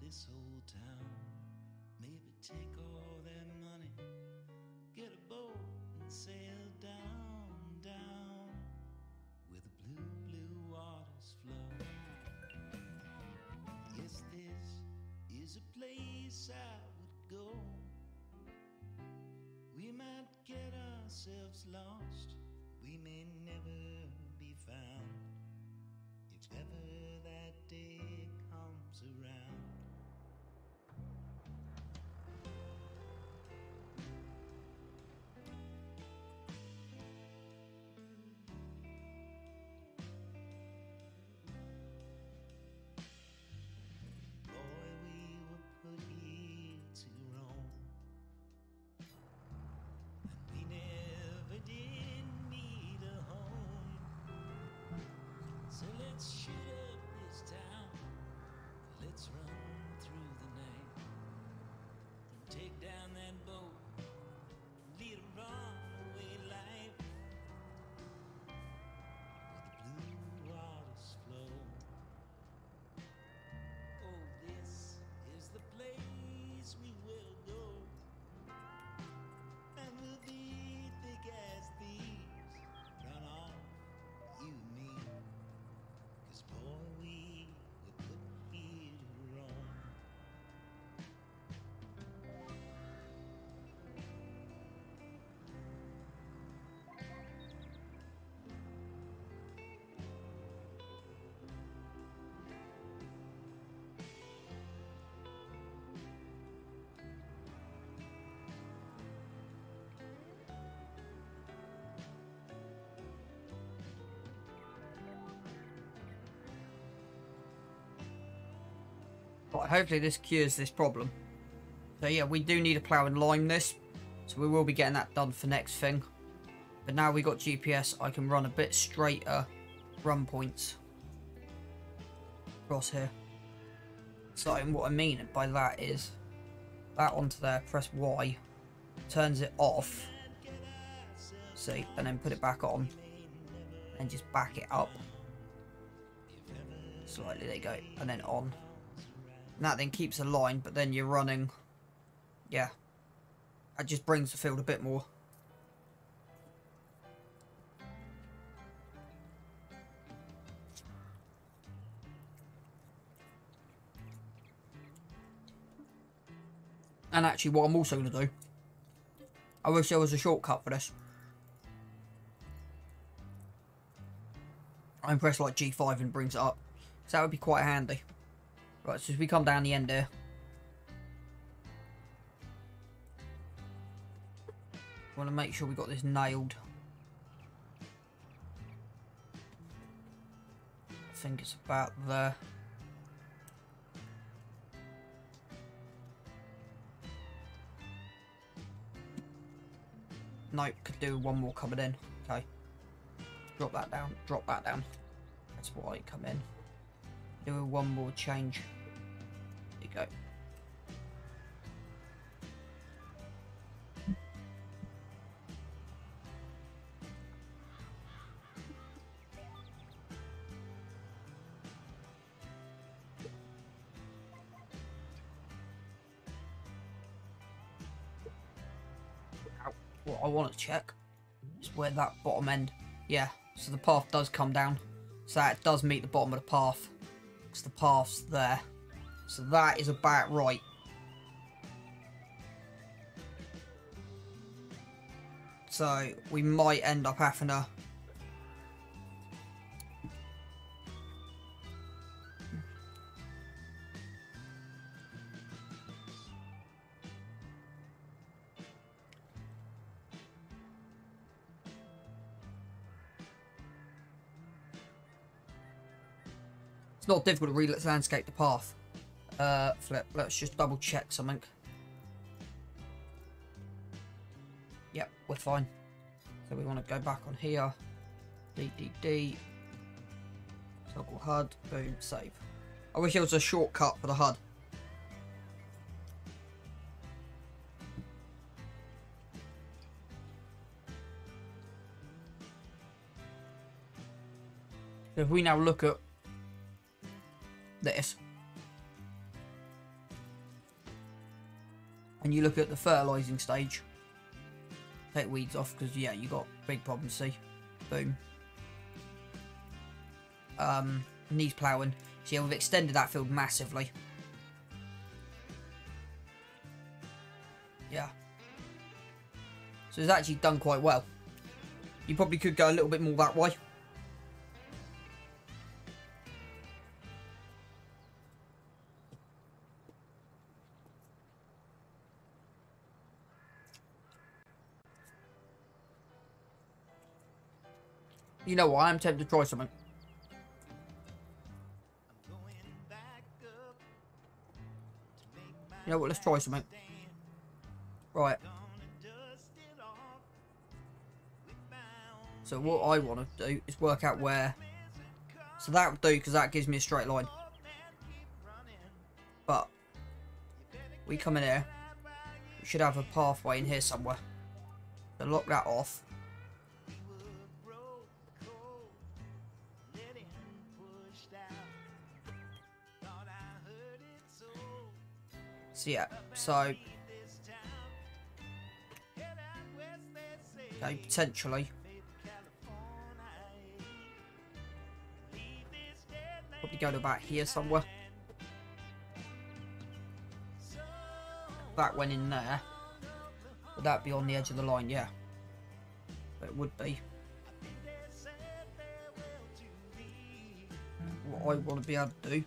this whole town. Maybe take all their money, get a boat and sail down, down where the blue, blue waters flow. Yes, this is a place I would go. We might get ourselves lost, we may never be found, if ever that day comes around. Boy, we were put here to roam, and we never did need a home. So let's shoot up this town, let's run through the night, and take down that boat, lead a runaway life, where the blue waters flow. Oh, this is the place we will go, and we'll be thick as thieves, run off, you and me, 'cause boy, we were put here to roam. Right, hopefully this cures this problem. So yeah, we do need to plough and lime this, so we will be getting that done for next thing. But now we got GPS, I can run a bit straighter run points across here. So what I mean by that is that onto there, press Y, turns it off, see, and then put it back on, and just back it up slightly, there you go, and then on. And that then keeps a line, but then you're running, yeah, that just brings the field a bit more. And actually what I'm also going to do, I wish there was a shortcut for this. I can press like G5 and it brings it up, so that would be quite handy. Right, so as we come down the end here, want to make sure we got this nailed. I think it's about there. Nope, could do one more coming in. Okay. Drop that down, drop that down. That's why I come in. Do one more change. There you go. What I want to check is where that bottom end, yeah, so the path does come down, so that does meet the bottom of the path, because the path's there, so that is about right. So we might end up having to it's not difficult to re-landscape the path. Flip, let's just double check something. Yep, we're fine. So we want to go back on here. DDD. Toggle HUD. Boom, save. I wish there was a shortcut for the HUD. So if we now look at this, and you look at the fertilising stage, take weeds off because yeah, you got big problems. See, boom. Needs ploughing. So yeah, we've extended that field massively. Yeah. So it's actually done quite well. You probably could go a little bit more that way. You know what? I am tempted to try something. You know what? Let's try something. Right. So what I want to do is work out where. So that would do because that gives me a straight line. But we come in here. We should have a pathway in here somewhere. So lock that off. So yeah, so okay, potentially probably go to about here somewhere. That went in there. Would that be on the edge of the line? Yeah, it would be. What I want to be able to do.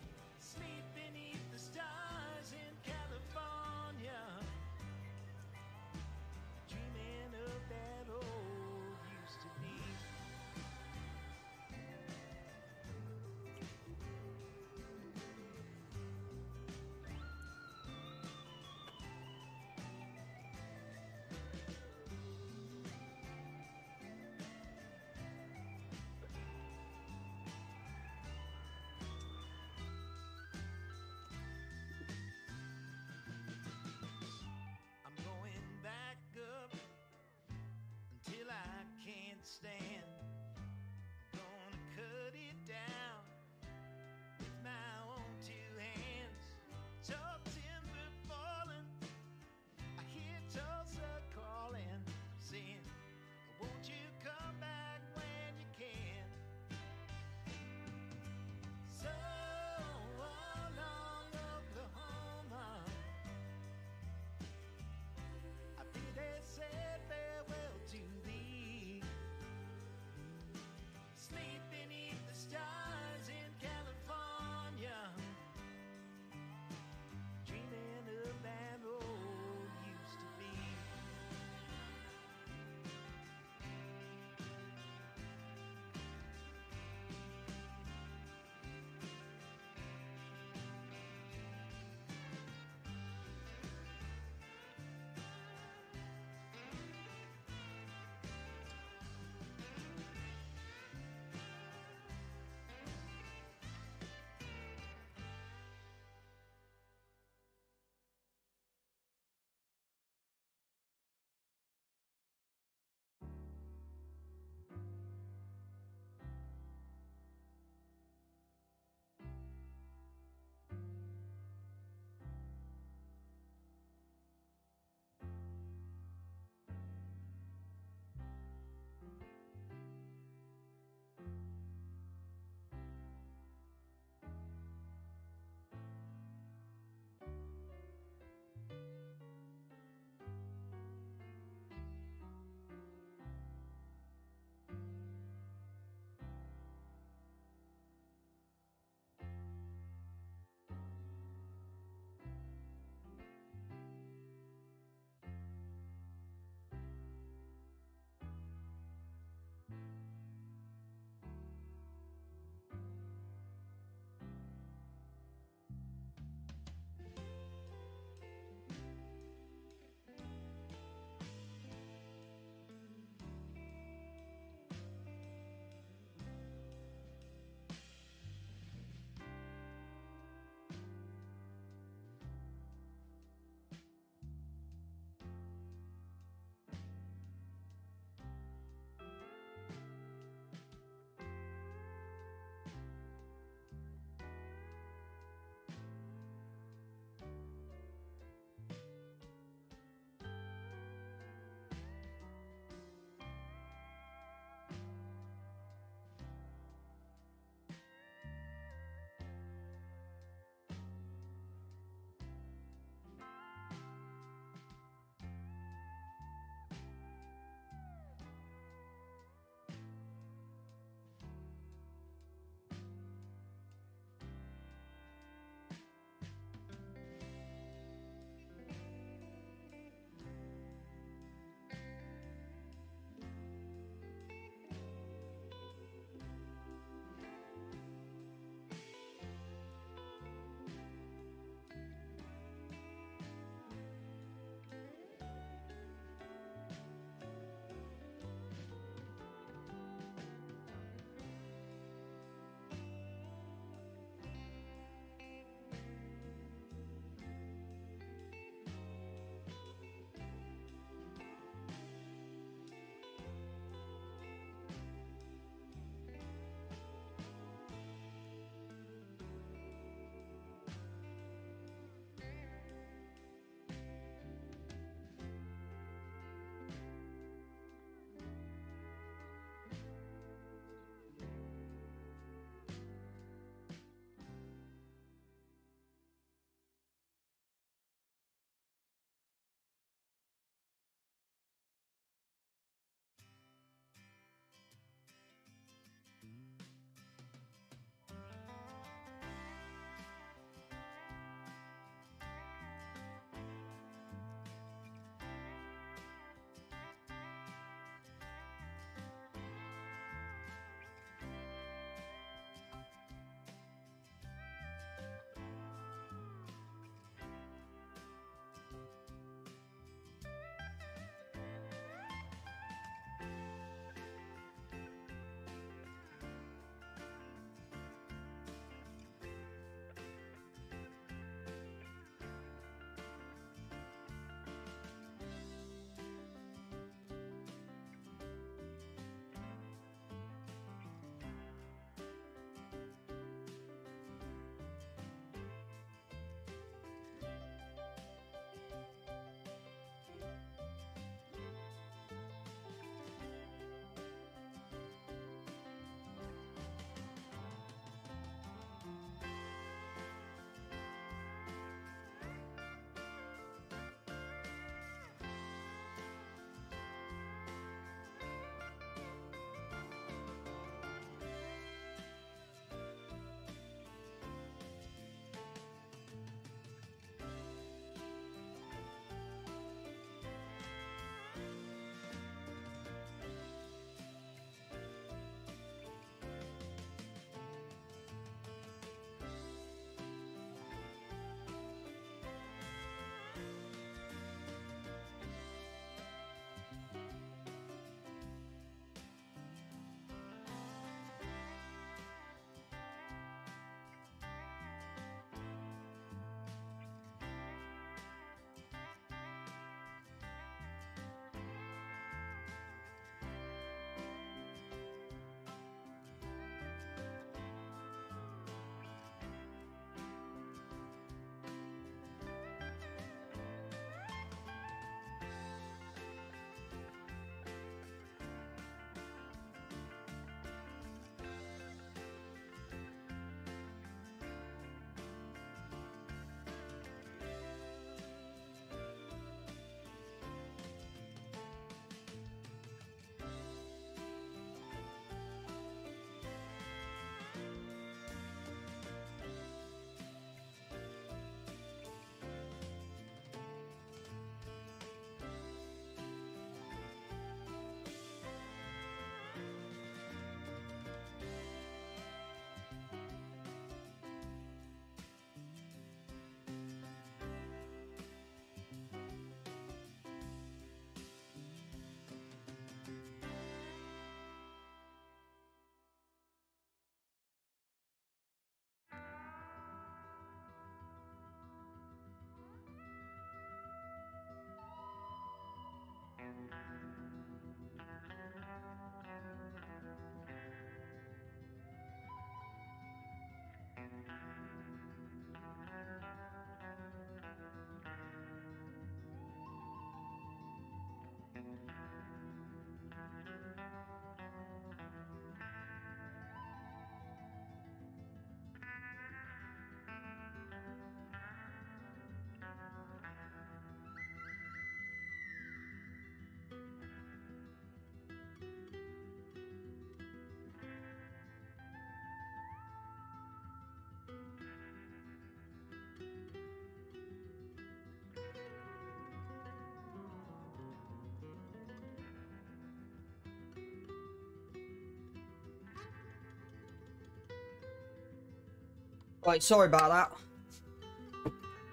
Right, sorry about that.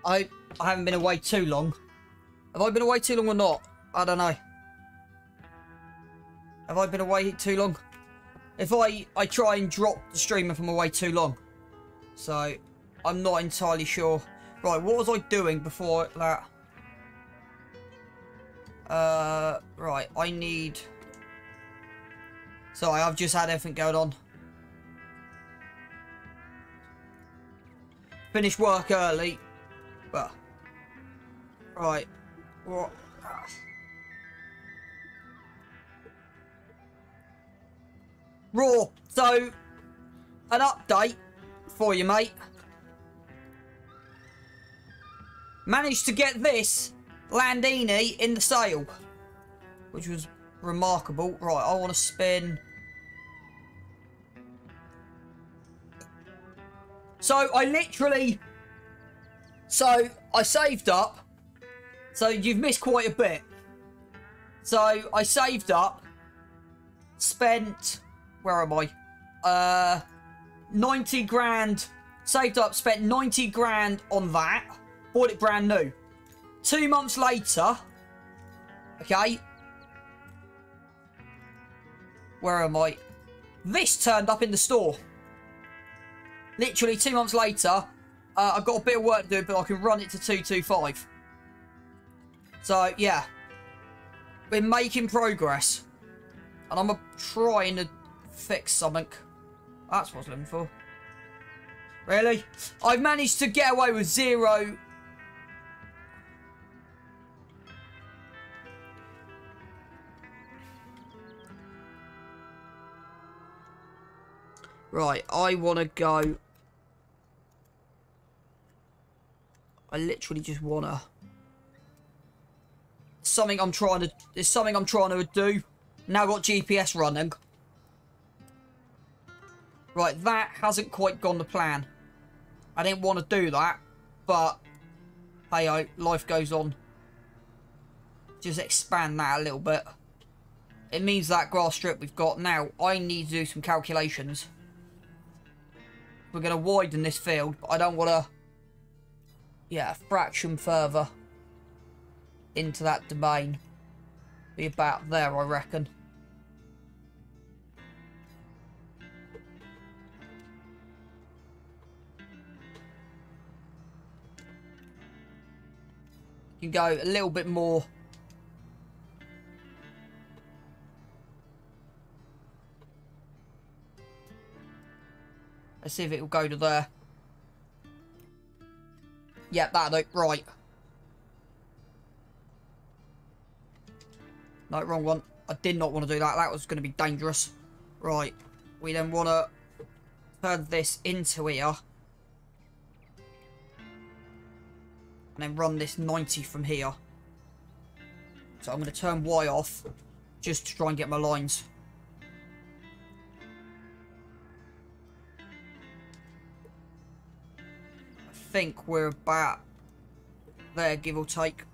I haven't been away too long. Have I been away too long or not? I don't know. Have I been away too long? If I try and drop the stream if I'm away too long. So, I'm not entirely sure. Right, what was I doing before that? Right, I need... Sorry, I've just had everything going on. Finished work early. But... Right. What? Raw. So, an update for you, mate. Managed to get this Landini in the sale, which was remarkable. Right, I want to spin. So, I literally... So, I saved up. So, you've missed quite a bit. So, I saved up. Spent... Where am I? 90 grand. Saved up, spent 90 grand on that. Bought it brand new. 2 months later. Okay. Where am I? This turned up in the store. Literally 2 months later. I've got a bit of work to do, but I can run it to 225. So, yeah. We're making progress. And I'm trying to fix something. That's what I was looking for. Really? I've managed to get away with 0. Right, I want to go... I literally just want to... Something I'm trying to... There's something I'm trying to do. Now I've got GPS running. Right, that hasn't quite gone to plan. I didn't want to do that, but hey, life goes on. Just expand that a little bit. It means that grass strip we've got now, I need to do some calculations. We're going to widen this field, but I don't want to, yeah, fraction further into that domain. Be about there, I reckon. You can go a little bit more. Let's see if it will go to there. Yep, that'll do. Right. No, wrong one. I did not want to do that. That was going to be dangerous. Right. We then want to turn this into here. And then run this 90 from here. So I'm going to turn Y off. Just to try and get my lines. I think we're about there, give or take.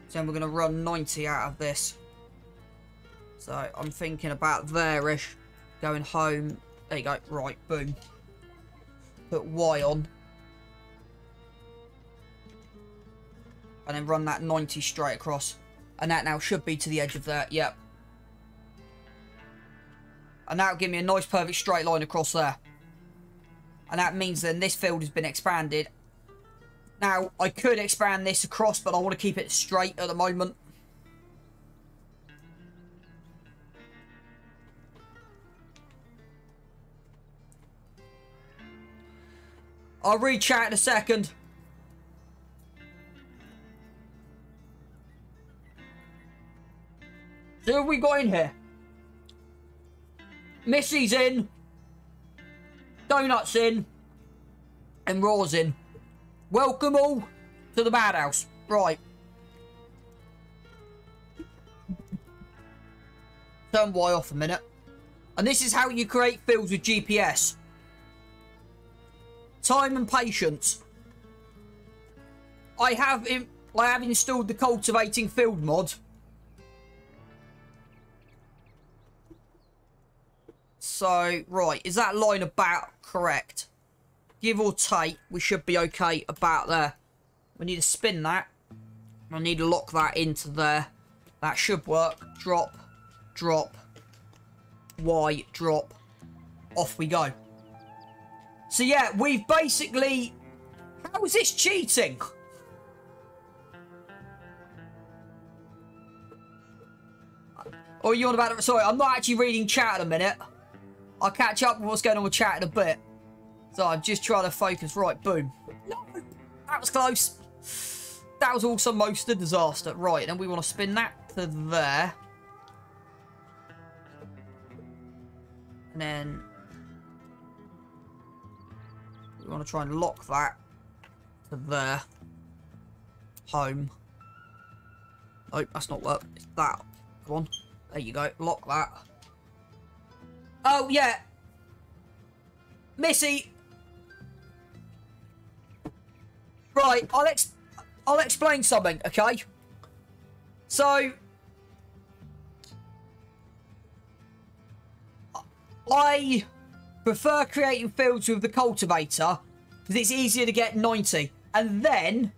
So then we're going to run 90 out of this. So I'm thinking about there-ish. Going home. There you go. Right, boom. Put Y on. And then run that 90 straight across. And that now should be to the edge of there. Yep. And that'll give me a nice perfect straight line across there. And that means then this field has been expanded. Now, I could expand this across, but I want to keep it straight at the moment. I'll read chat in a second. So who have we got in here? Missy's in. Donuts in. And Raw's in. Welcome all to the madhouse. Right. Turn Y off a minute. And this is how you create fields with GPS. Time and patience. I have installed the cultivating field mod. So, right, is that line about correct? give or take, we should be okay about there. We need to spin that. I need to lock that into there. That should work. Drop, drop, Y, drop. Off we go. So yeah, we've basically... How is this cheating? Or are you on about it? Sorry, I'm not actually reading chat in a minute. I'll catch up with what's going on with chat in a bit. So I'm just trying to focus. Right, boom. No, that was close. That was also most a disaster. Right, and we want to spin that to there. And then we want to try and lock that to there. Home. Oh, that's not work. It's that. Come on. There you go. Lock that. Oh, yeah. Missy. Right, I'll explain something, okay? So, I prefer creating fields with the cultivator because it's easier to get 90. And then,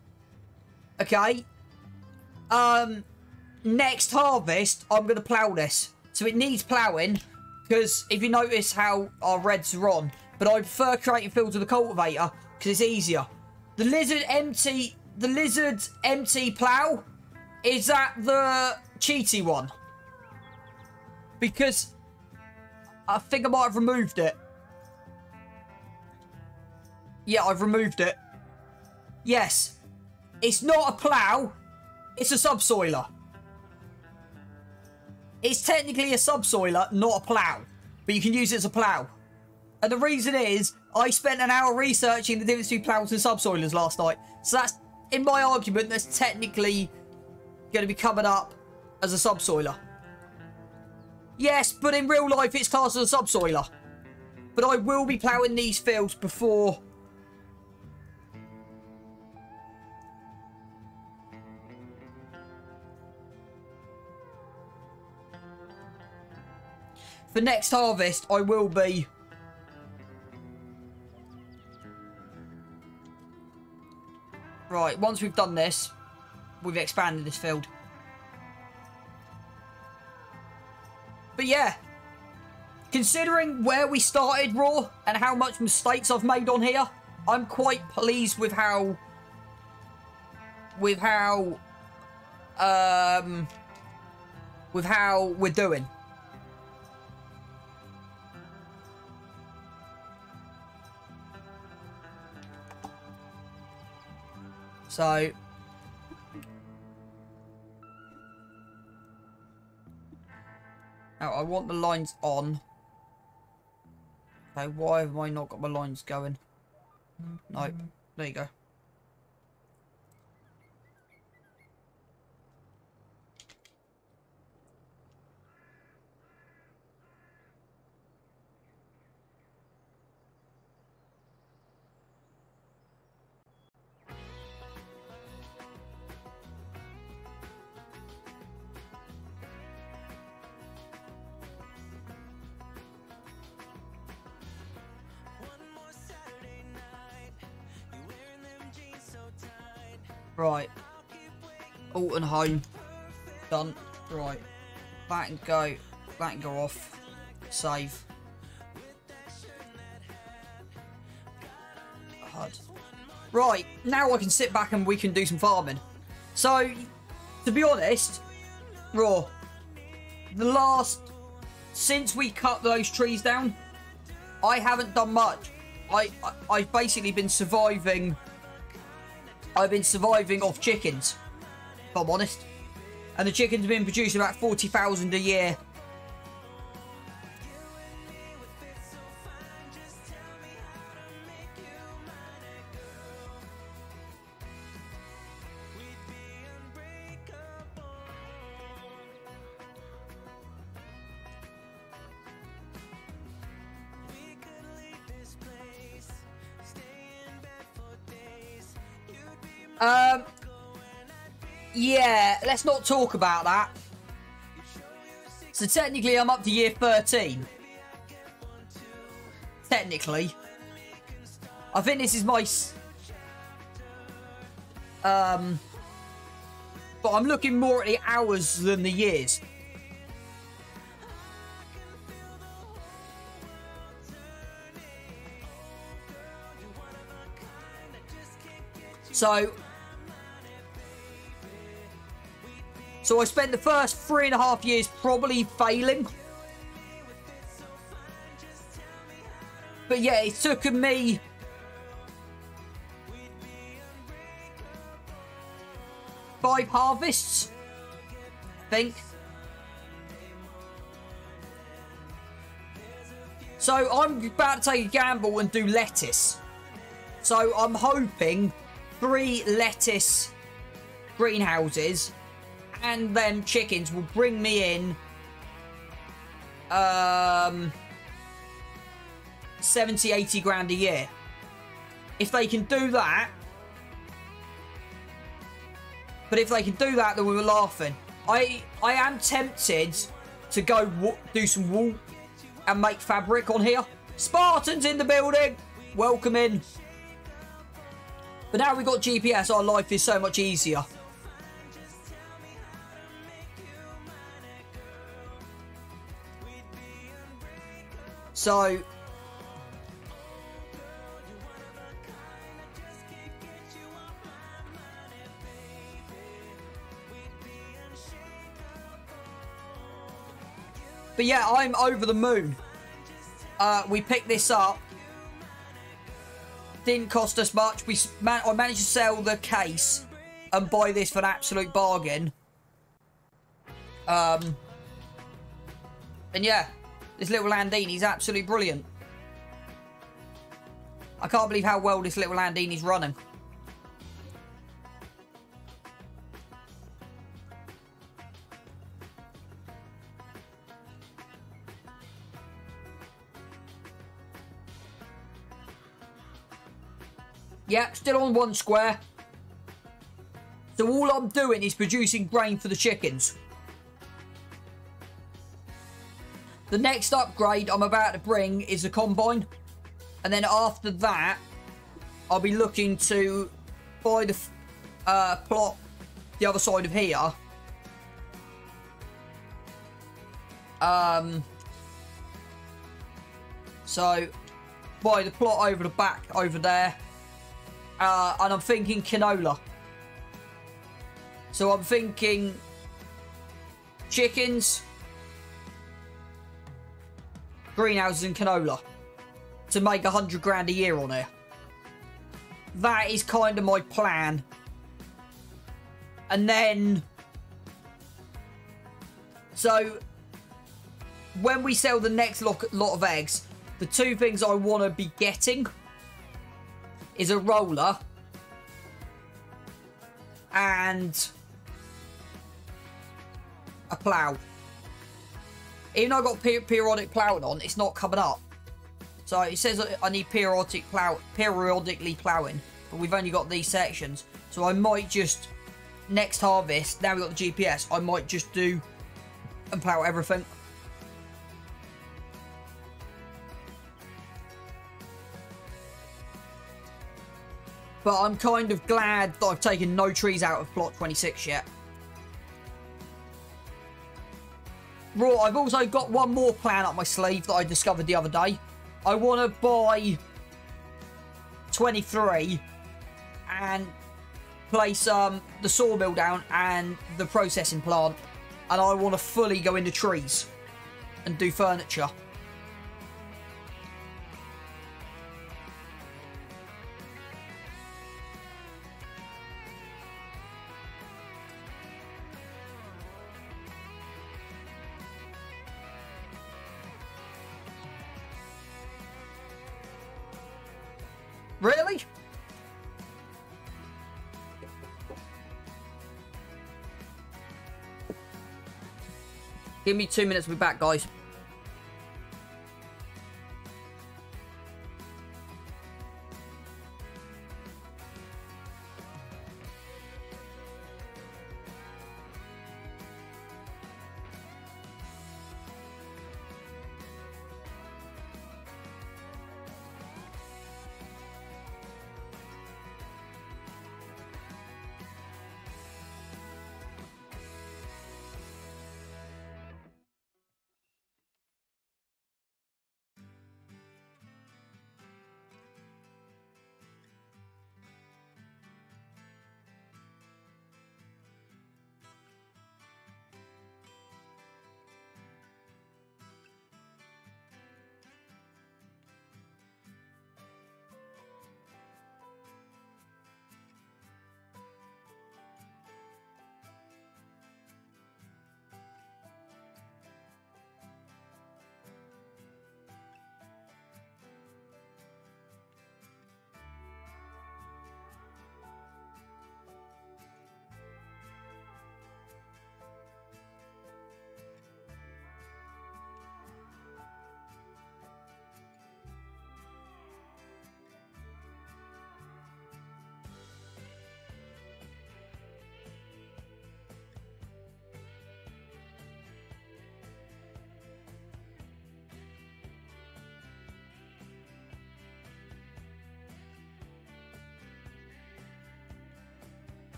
okay, next harvest, I'm going to plough this. So it needs ploughing because if you notice how our reds are on, but I prefer creating fields with the cultivator because it's easier. The lizard empty plough, is that the cheaty one? Because I think I might have removed it. Yeah, I've removed it. Yes. It's not a plough. It's a subsoiler. It's technically a subsoiler, not a plough. But you can use it as a plough. And the reason is, I spent an hour researching the difference between ploughs and subsoilers last night. So that's, in my argument, that's technically going to be coming up as a subsoiler. Yes, but in real life, it's classed as a subsoiler. But I will be ploughing these fields before... For next harvest, I will be... Right, once we've done this, we've expanded this field. But yeah, considering where we started Raw and how much mistakes I've made on here, I'm quite pleased with how we're doing. So, now I want the lines on. Okay, why have I not got my lines going? No, there you go. Right. Alton home. Done. Right. That can go. That can go off. Save. HUD. Right. Now I can sit back and we can do some farming. So, to be honest, Raw, since we cut those trees down, I haven't done much. I've basically been surviving. I've been surviving off chickens, if I'm honest. And the chickens have been producing about 40,000 a year. Yeah, let's not talk about that. So technically I'm up to year 13. Technically. I think this is my... But I'm looking more at the hours than the years. So I spent the first 3.5 years probably failing. But yeah, it took me... five harvests, I think. So I'm about to take a gamble and do lettuce. So I'm hoping 3 lettuce greenhouses and them chickens will bring me in 70, 80 grand a year. If they can do that, but if they can do that, then we were laughing. I am tempted to go do some wool and make fabric on here. Spartans in the building! Welcome in. But now we've got GPS, our life is so much easier. So... But yeah, I'm over the moon. We picked this up. Didn't cost us much. I managed to sell the case and buy this for an absolute bargain. And yeah, this little Landini's absolutely brilliant. I can't believe how well this little Landini's running. Yep, still on 1 square. So all I'm doing is producing grain for the chickens. The next upgrade I'm about to bring is a combine. And then after that, I'll be looking to buy the plot the other side of here. So, buy the plot over the back over there. And I'm thinking canola. So I'm thinking chickens, greenhouses and canola to make 100 grand a year on here. That is kind of my plan. And then... So, when we sell the next lot of eggs, the 2 things I want to be getting is a roller and a plough. Even though I've got periodic ploughing on, it's not coming up. So it says I need periodically ploughing, but we've only got these sections. So I might just, next harvest, now we've got the GPS, I might just do and plough everything. But I'm kind of glad that I've taken no trees out of plot 26 yet. Right, I've also got one more plan up my sleeve that I discovered the other day. I want to buy 23 and place the sawmill down and the processing plant. And I want to fully go into trees and do furniture. Really? Give me 2 minutes, we'll be back, guys.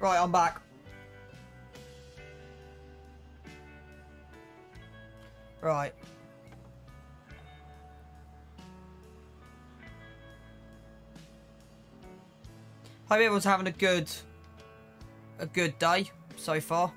Right, I'm back. Right. Hope everyone's having a good day so far.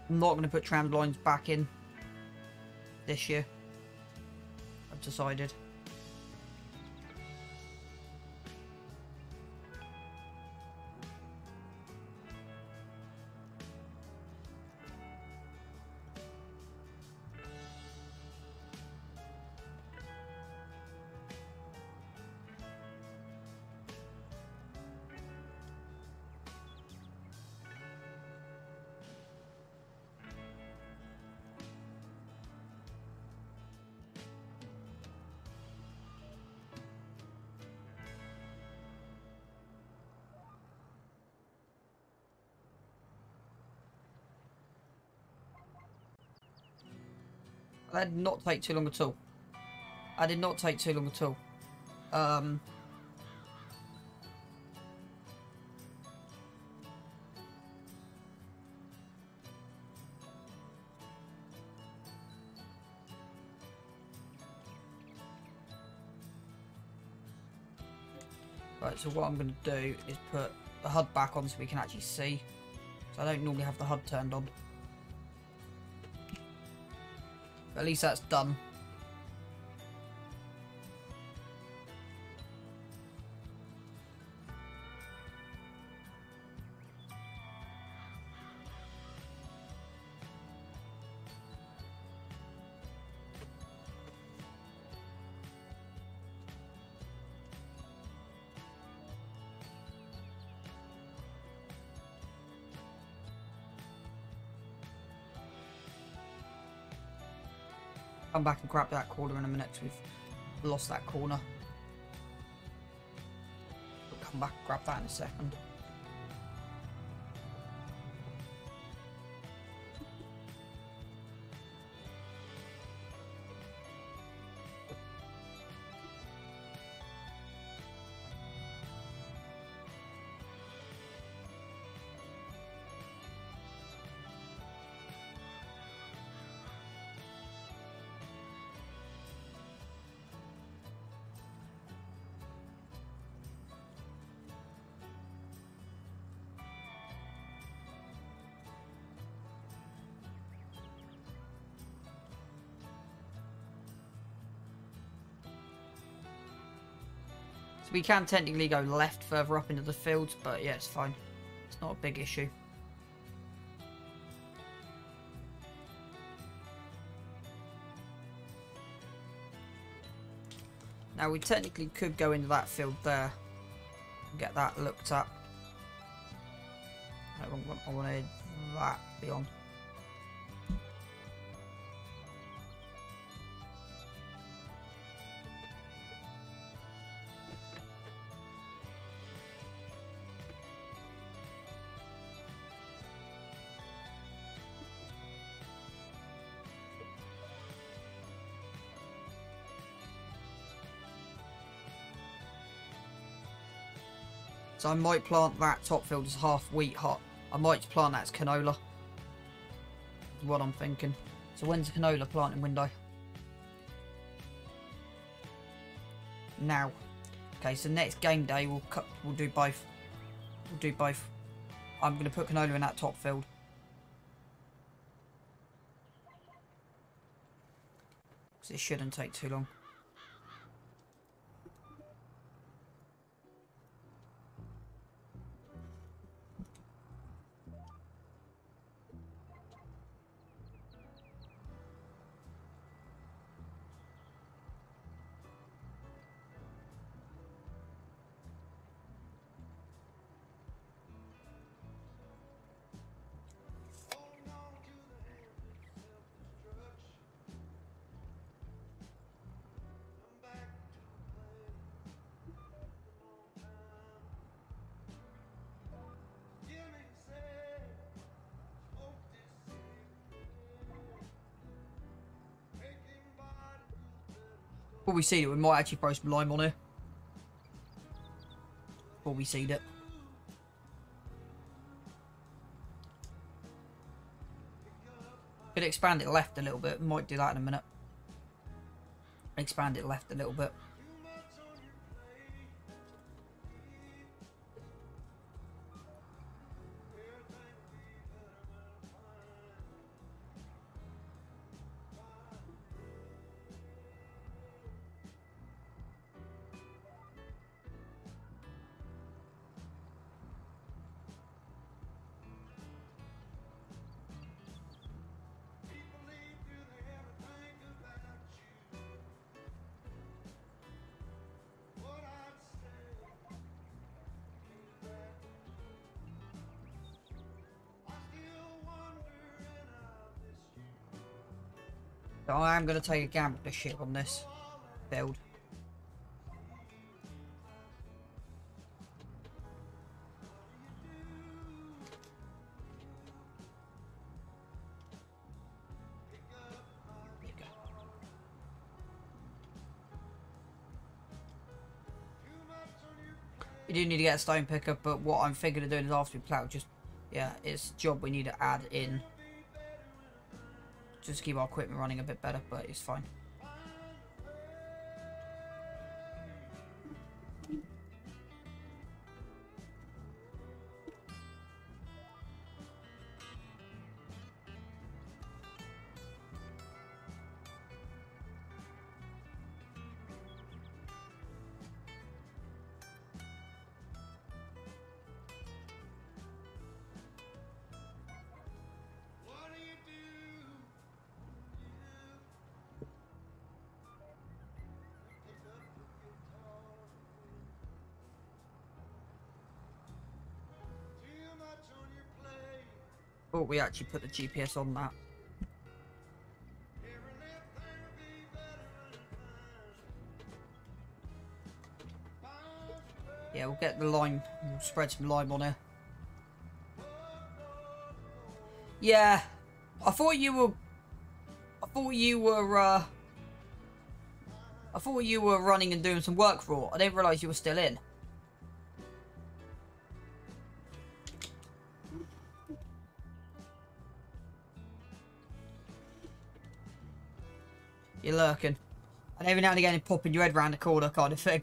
I'm not going to put tram lines back in this year. I've decided. That did not take too long at all. I did not take too long at all. Right, so what I'm going to do is put the HUD back on so we can actually see. So I don't normally have the HUD turned on. But at least that's done. Come back and grab that corner in a minute 'cause we've lost that corner. We'll come back and grab that in a second. So we can technically go left further up into the fields, but yeah, it's fine. It's not a big issue. Now we technically could go into that field there and get that looked at. I wanted that to be on. So I might plant that top field as half wheat hot. I might plant that as canola. Is what I'm thinking. So when's the canola planting window? Now. Okay, so next game day we'll do both. We'll do both. I'm going to put canola in that top field. Because it shouldn't take too long. Before we seed it, we might actually throw some lime on here. Before we seed it. Could expand it left a little bit. Might do that in a minute. Expand it left a little bit. So I am going to take a gamble to shit on this build. You do need to get a stone picker, but what I'm thinking of doing is after we plough, just, yeah, it's a job we need to add in. Just keep our equipment running a bit better, but it's fine. Oh, we actually put the GPS on that. Yeah, we'll get the lime. We'll spread some lime on here. Yeah, I thought you were running and doing some work for it. I didn't realise you were still in. You're lurking. And every now and again you're popping your head round the corner kind of thing.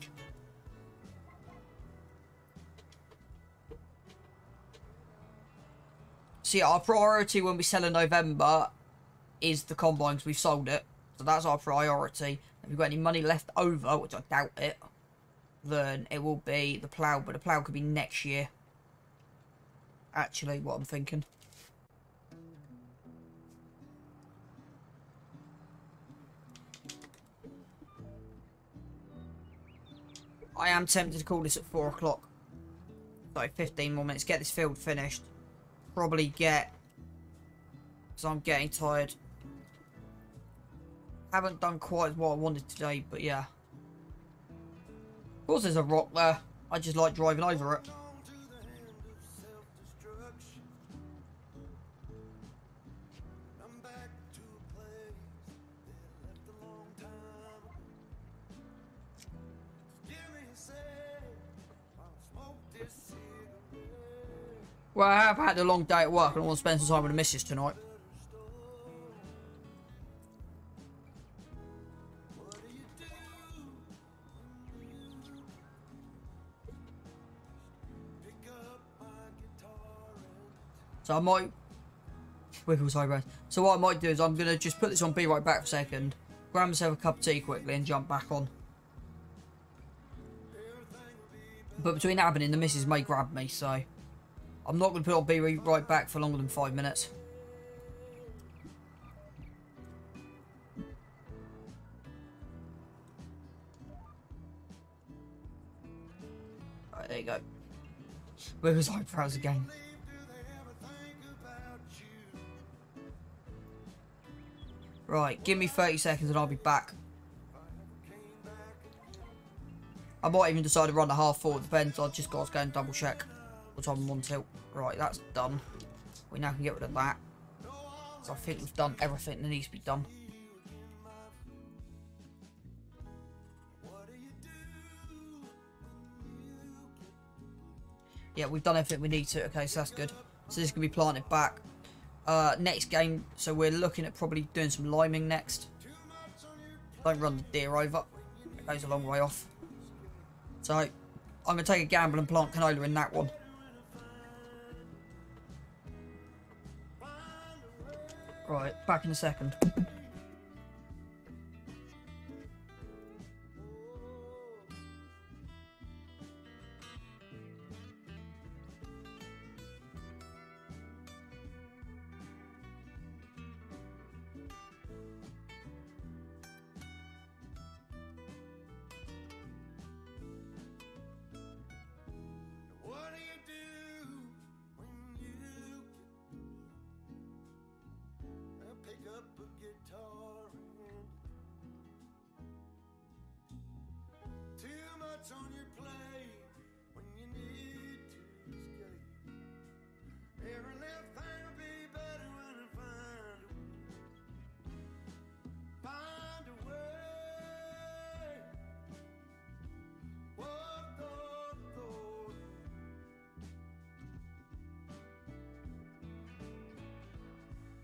See, our priority when we sell in November is the combine because we've sold it. So that's our priority. If we've got any money left over, which I doubt it, then it will be the plough. But the plough could be next year. Actually, what I'm thinking. I am tempted to call this at 4 o'clock. So 15 more minutes. Get this field finished. Probably get... because I'm getting tired. Haven't done quite what I wanted today, but yeah. Of course there's a rock there. I just like driving over it. Well, I have had a long day at work and I want to spend some time with the missus tonight. So I might... Wiggles eyebrows. So what I might do is I'm going to just put this on Be Right Back for a second. Grab myself a cup of tea quickly and jump back on. But between that happening, the missus may grab me, so... I'm not going to put on Be Right Back for longer than 5 minutes. Right, there you go. Wiggles eyebrows again. Right, give me 30 seconds and I'll be back. I might even decide to run a half forward, depends. I've just got to go and double check what time I'm on tilt. Right, that's done. We now can get rid of that. So I think we've done everything that needs to be done. Yeah, we've done everything we need to. Okay, so that's good. So this can be planted back. Next game, so we're looking at probably doing some liming next. Don't run the deer over. It goes a long way off. So I'm going to take a gamble and plant canola in that one. Right, back in a second. On your plate when you need to escape. Every little thing will be better when I find a way. Whoa, whoa, whoa.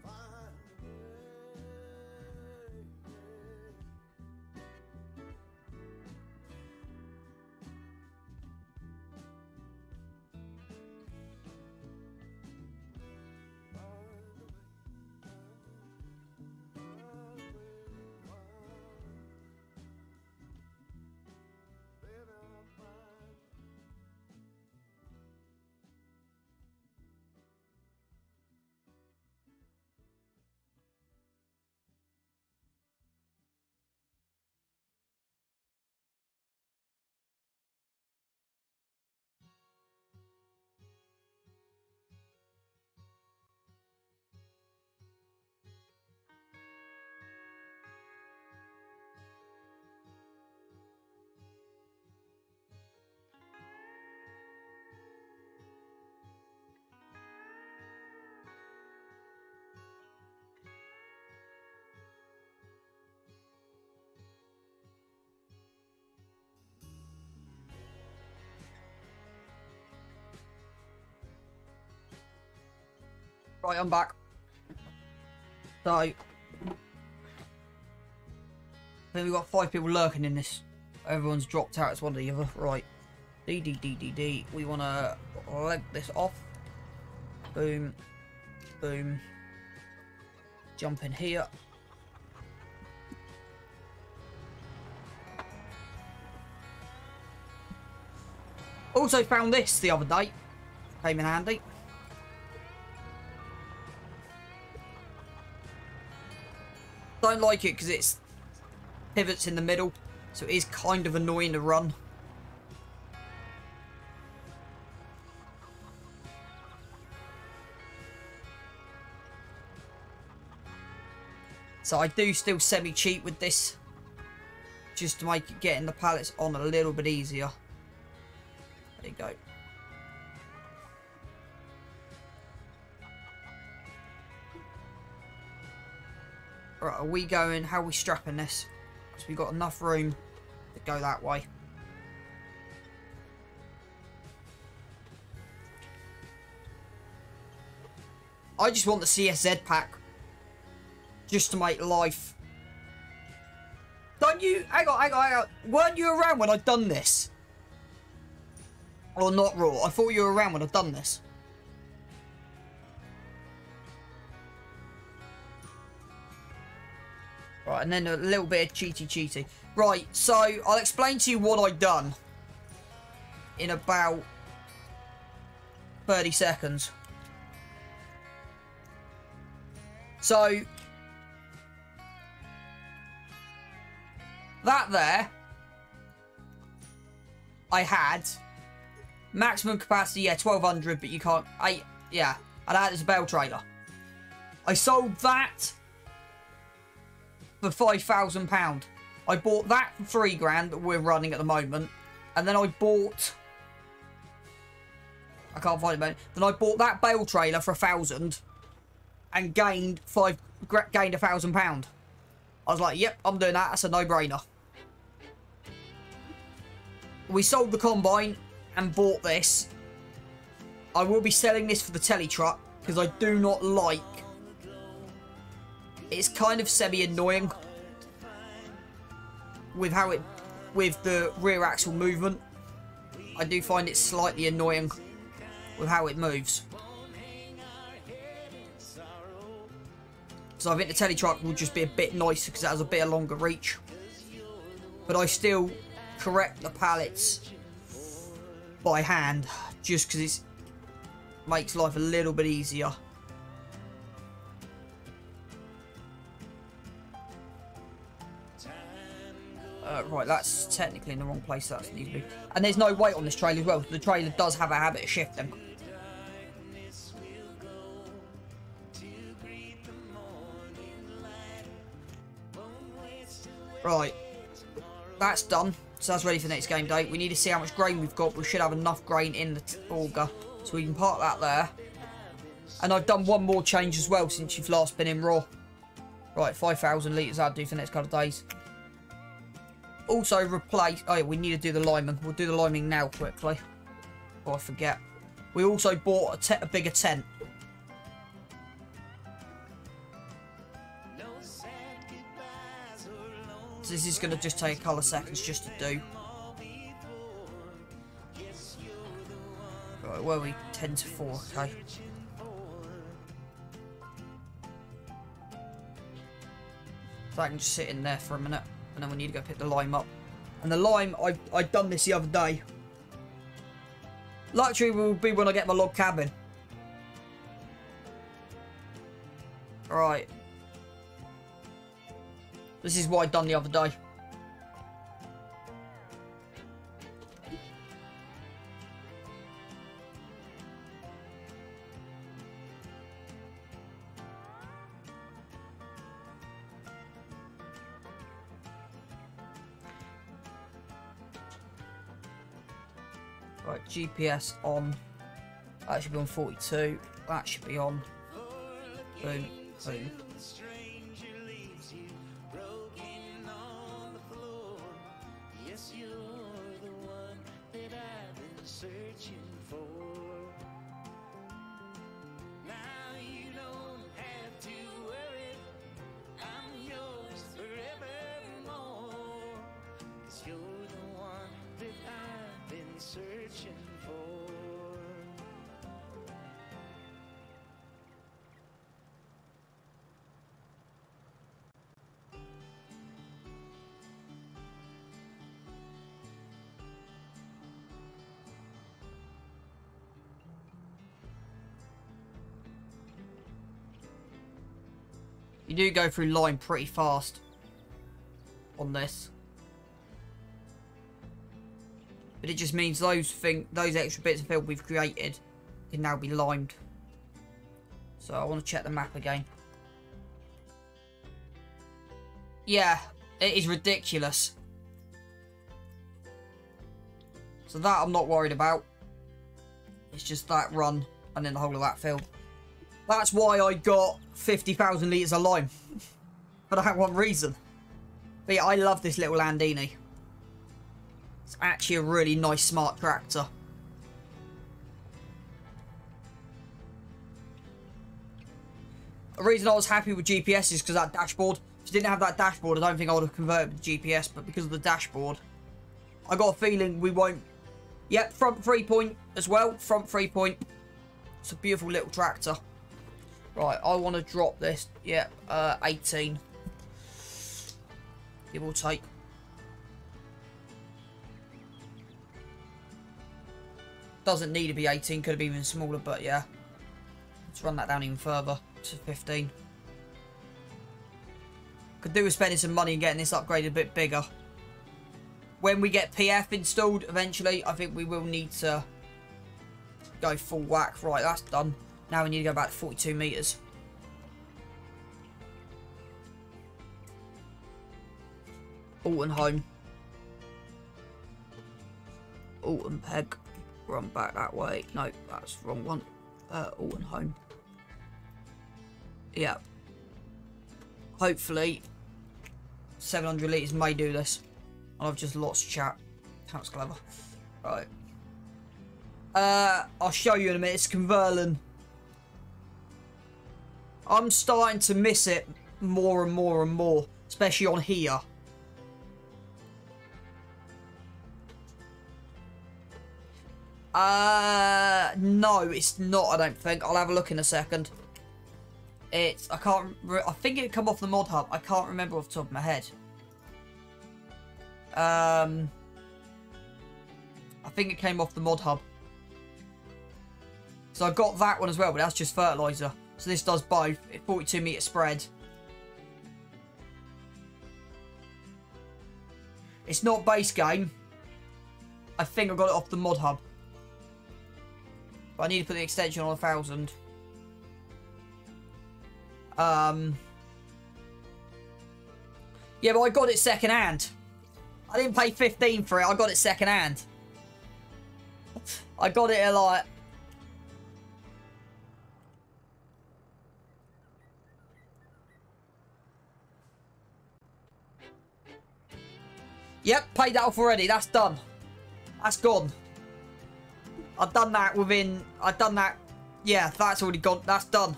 Find a way. Right, I'm back. So, I think we've got 5 people lurking in this. Everyone's dropped out. It's one or the other. Right. D. We want to leg this off. Boom. Boom. Jump in here. Also found this the other day. Came in handy. Don't like it because it's pivots in the middle, so it is kind of annoying to run. So I do still semi-cheat with this, just to make it getting the pallets on a little bit easier. There you go. Right, are we going, how are we strapping this? So we've got enough room to go that way. I just want the CSZ pack. Just to make life... Don't you... Hang on. Weren't you around when I'd done this? Or not, Raw? I thought you were around when I'd done this. Right, and then a little bit of cheaty. Right, so I'll explain to you what I've done in about 30 seconds. So, that there, I had maximum capacity, yeah, 1200, but you can't, yeah, and that is a bell trailer. I sold that for £5,000. I bought that for £3,000 that we're running at the moment, and then I bought, I can't find it, man. Then I bought that bale trailer for 1,000 and gained £1,000. I was like, yep, I'm doing that. That's a no-brainer. We sold the combine and bought this. I will be selling this for the telly truck because I do not like. It's kind of semi-annoying with how it, with the rear axle movement. I do find it slightly annoying with how it moves. So I think the telly truck will just be a bit nicer because it has a bit of longer reach. But I still correct the pallets by hand just because it makes life a little bit easier. Right, that's technically in the wrong place. That needs to be. And there's no weight on this trailer as well. The trailer does have a habit of shifting. Right, that's done. So that's ready for next game day. We need to see how much grain we've got. We should have enough grain in the auger, so we can park that there. And I've done one more change as well since you've last been in Raw. Right, 5,000 litres that'll do for the next couple of days. Also replace... Oh yeah, we need to do the liming. We'll do the liming now quickly. Before I forget. We also bought a bigger tent. So this is going to just take a couple of seconds just to do. Right, where are we? 10 to 4, okay. So I can just sit in there for a minute. And then we need to go pick the lime up. And the lime, I've done this the other day. Luxury will be when I get my log cabin. Right. This is what I've done the other day. Right, GPS on. That should be on 42. That should be on. Boom, boom. You do go through lime pretty fast on this. But it just means those extra bits of field we've created can now be limed. So I want to check the map again. Yeah, it is ridiculous. So that I'm not worried about. It's just that run and then the whole of that field. That's why I got 50,000 litres of lime. For that one reason. But yeah, I love this little Landini. It's actually a really nice, smart tractor. The reason I was happy with GPS is because that dashboard. If I didn't have that dashboard, I don't think I would have converted to GPS, but because of the dashboard, I got a feeling we won't. Yep, front 3-point as well. Front 3-point. It's a beautiful little tractor. Right, I want to drop this. Yep, 18. Give or take. Doesn't need to be 18, could have been even smaller, but yeah. Let's run that down even further to 15. Could do with spending some money and getting this upgraded a bit bigger. When we get PF installed eventually, I think we will need to go full whack. Right, that's done. Now we need to go back to 42 metres. Alton home. Alton peg. Run back that way. No, that's the wrong one. Alton home. Yeah. Hopefully 700 litres may do this. I've just lost chat. That's clever. Right. I'll show you in a minute. It's Converlin. I'm starting to miss it more and more and more. Especially on here. No, it's not, I don't think. I'll have a look in a second. I think it come off the mod hub. I can't remember off the top of my head. I think it came off the mod hub. So I got that one as well, but that's just fertilizer. So this does both. 42 metre spread. It's not base game. I think I got it off the mod hub. But I need to put the extension on 1,000. Yeah, but I got it second hand. I didn't pay 15 for it. I got it second hand. I got it at like... Yep, paid that off already. That's done. That's gone. I've done that within... I've done that... Yeah, that's already gone. That's done.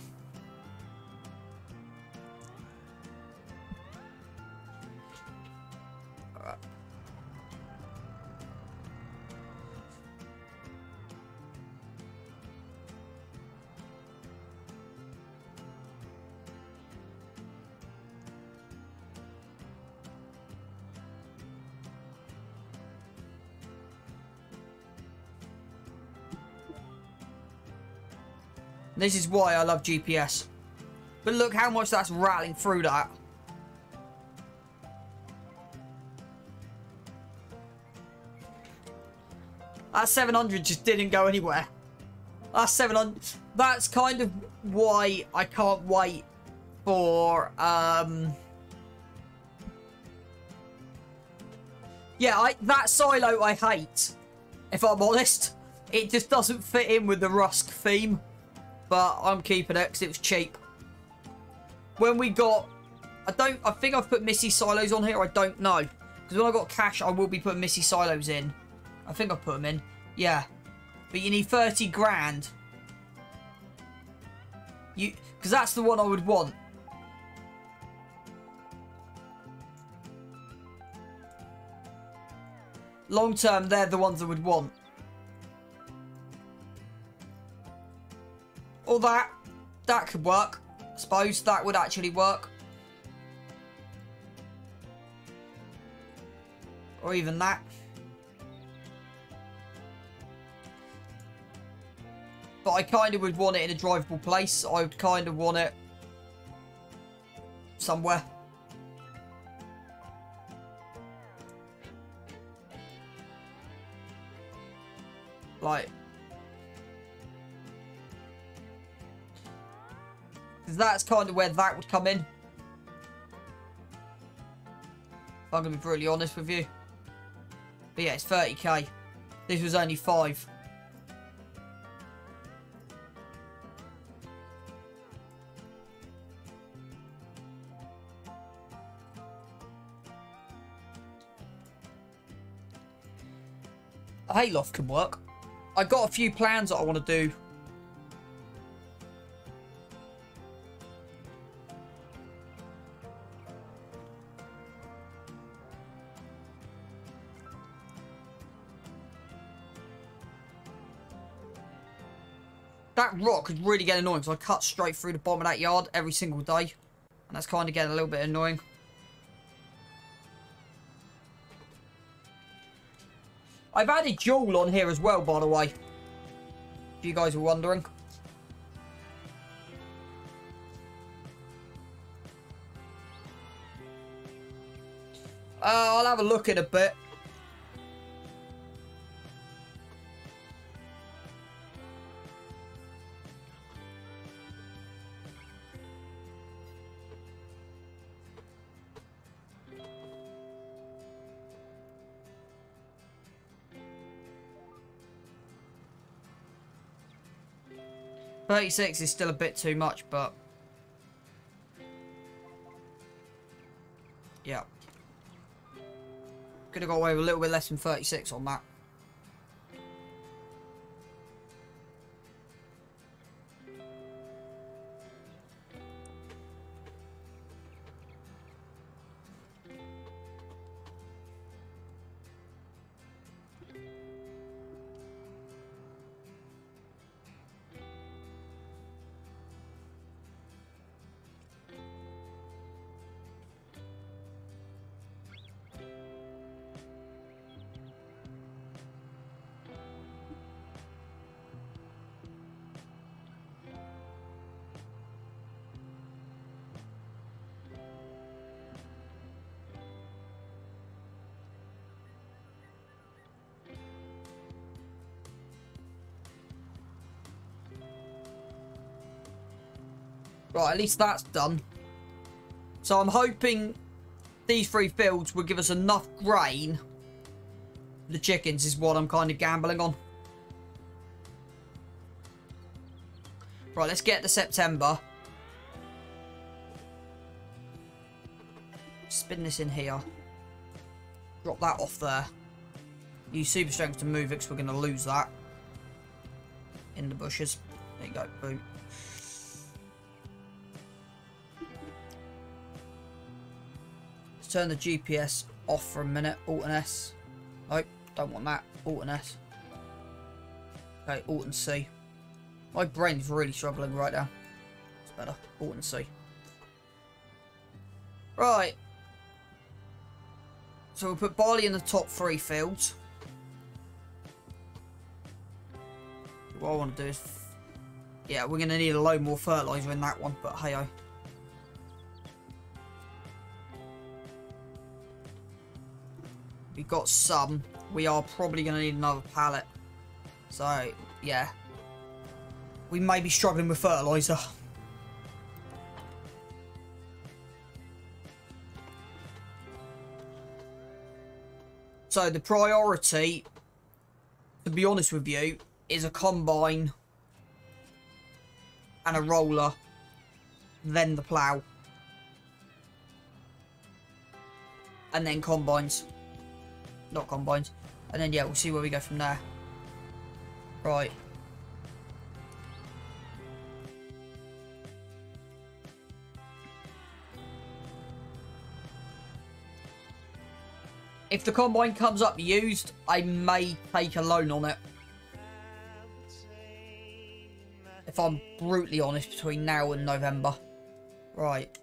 Alright. This is why I love GPS. But look how much that's rattling through that. That 700 just didn't go anywhere. That's 700. That's kind of why I can't wait for... Yeah, that silo I hate. If I'm honest. It just doesn't fit in with the Rusk theme. But I'm keeping it because it was cheap. When we got... I think I've put Missy silos on here. I don't know. Because when I got cash, I will be putting Missy silos in. I think I put them in. Yeah. But you need 30 grand. Because that's the one I would want. Long term, they're the ones I would want. Or that could work. I suppose that would actually work. Or even that. But I kind of would want it in a drivable place. I would kind of want it somewhere. Like... That's kind of where that would come in. If I'm going to be brutally honest with you. But yeah, it's 30k. This was only 5. A hayloft can work. I got a few plans that I want to do. that rock is really getting annoying because I cut straight through the bottom of that yard every single day. And that's kind of getting a little bit annoying. I've added Joel on here as well, by the way. If you guys were wondering. I'll have a look in a bit. $36 is still a bit too much, but yeah. Could have got away with a little bit less than 36 on that. Right, at least that's done. So I'm hoping these 3 fields will give us enough grain. The chickens is what I'm kind of gambling on. Right, let's get to September. Spin this in here. Drop that off there. Use super strength to move it because we're going to lose that. In the bushes. There you go, boom. Turn the GPS off for a minute. Alt and S. Nope, don't want that. Alt and S. Okay, Alt and C. My brain's really struggling right now. It's better. Alt and C. Right. So we'll put barley in the top 3 fields. What I want to do is... yeah, we're going to need a load more fertiliser in that one, but hey-oh. We've got some. We are probably going to need another pallet. So, yeah. We may be struggling with fertiliser. So, the priority, to be honest with you, is a combine and a roller, then the plough. And then combines. Not combines. And then, yeah, we'll see where we go from there. Right. If the combine comes up used, I may take a loan on it. If I'm brutally honest, between now and November. Right.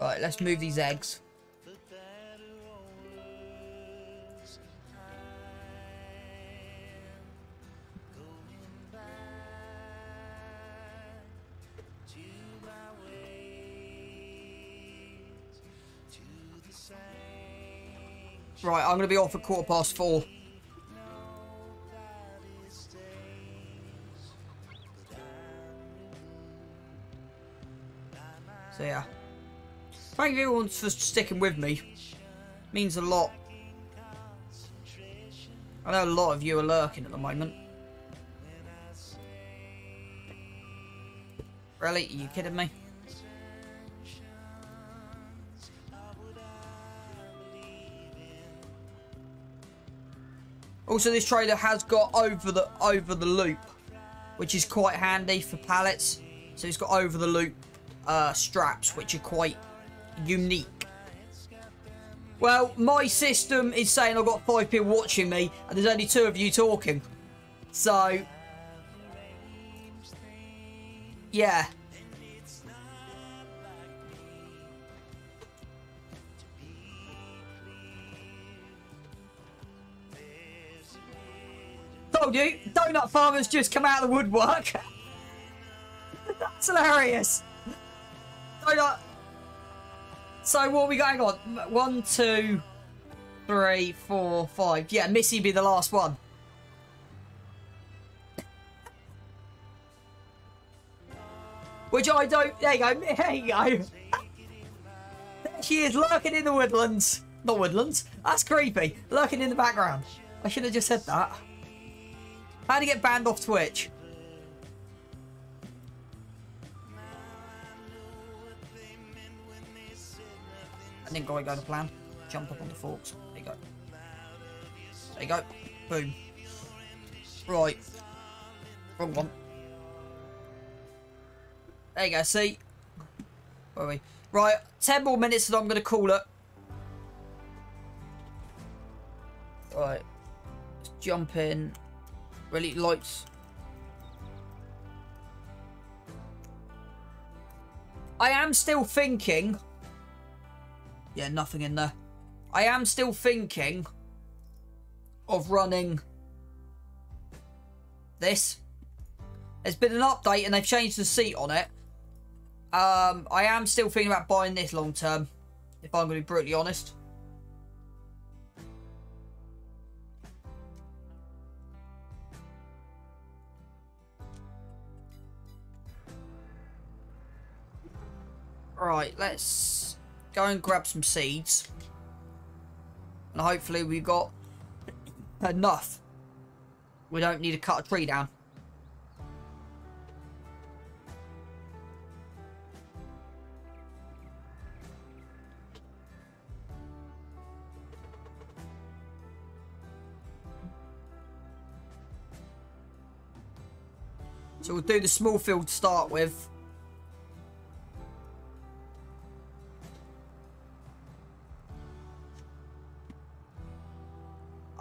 Right, let's move these eggs. Right, I'm going to be off at 4:15. So yeah. Thank you everyone for sticking with me. Means a lot. I know a lot of you are lurking at the moment. Really? Are you kidding me? Also, this trailer has got over the loop, which is quite handy for pallets. So it's got over the loop straps, which are quite unique. Well, my system is saying I've got 5 people watching me, and there's only 2 of you talking. So, yeah. Told you, donut farmers just come out of the woodwork. That's hilarious. Donut. So what are we going on? 1, 2, 3, 4, 5. Yeah, Missy be the last one. Which I don't. There you go. There you go. There she is, lurking in the woodlands. Not woodlands. That's creepy. Lurking in the background. I should have just said that. How to get banned off Twitch? I didn't quite go to plan. Jump up on the forks. There you go. There you go. Boom. Right. Wrong one. There you go. See? Where are we? Right. 10 more minutes and I'm going to call it. Right. Let's jump in. Really, lights. I am still thinking. Yeah, nothing in there. I am still thinking of running this. There's been an update and they've changed the seat on it. I am still thinking about buying this long term, if I'm going to be brutally honest. Right, let's go and grab some seeds. And hopefully we've got enough. We don't need to cut a tree down. So we'll do the small field to start with.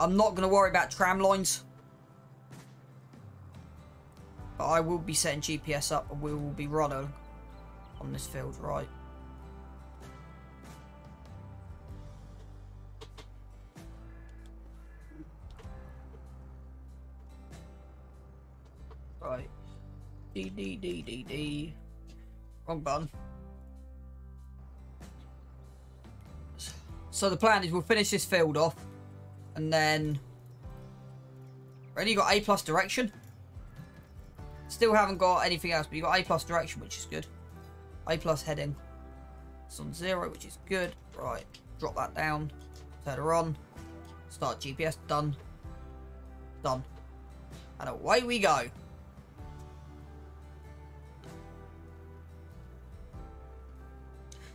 I'm not going to worry about tram lines. But I will be setting GPS up and we will be running on this field, right? Right. D. Wrong button. So the plan is we'll finish this field off. And then... Already got A+ direction. Still haven't got anything else, but you got A+ direction, which is good. A+ heading. It's on 0, which is good. Right. Drop that down. Turn her on. Start GPS. Done. Done. And away we go.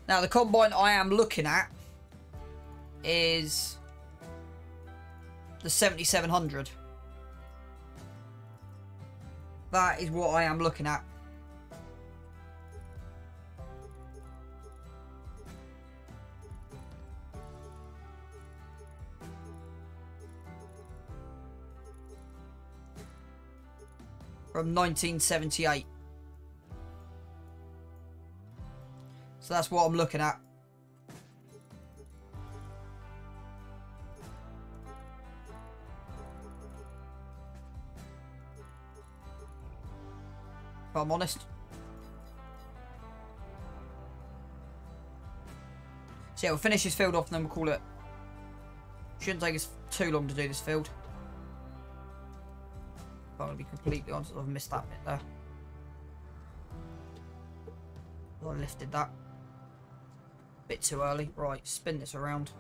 Now, the combine I am looking at is the 7700. That is what I am looking at. From 1978. So that's what I'm looking at. If I'm honest. So yeah, we'll finish this field off and then we'll call it. Shouldn't take us too long to do this field. If I'm going to be completely honest, I've missed that bit there. I lifted that. Bit too early. Right, spin this around.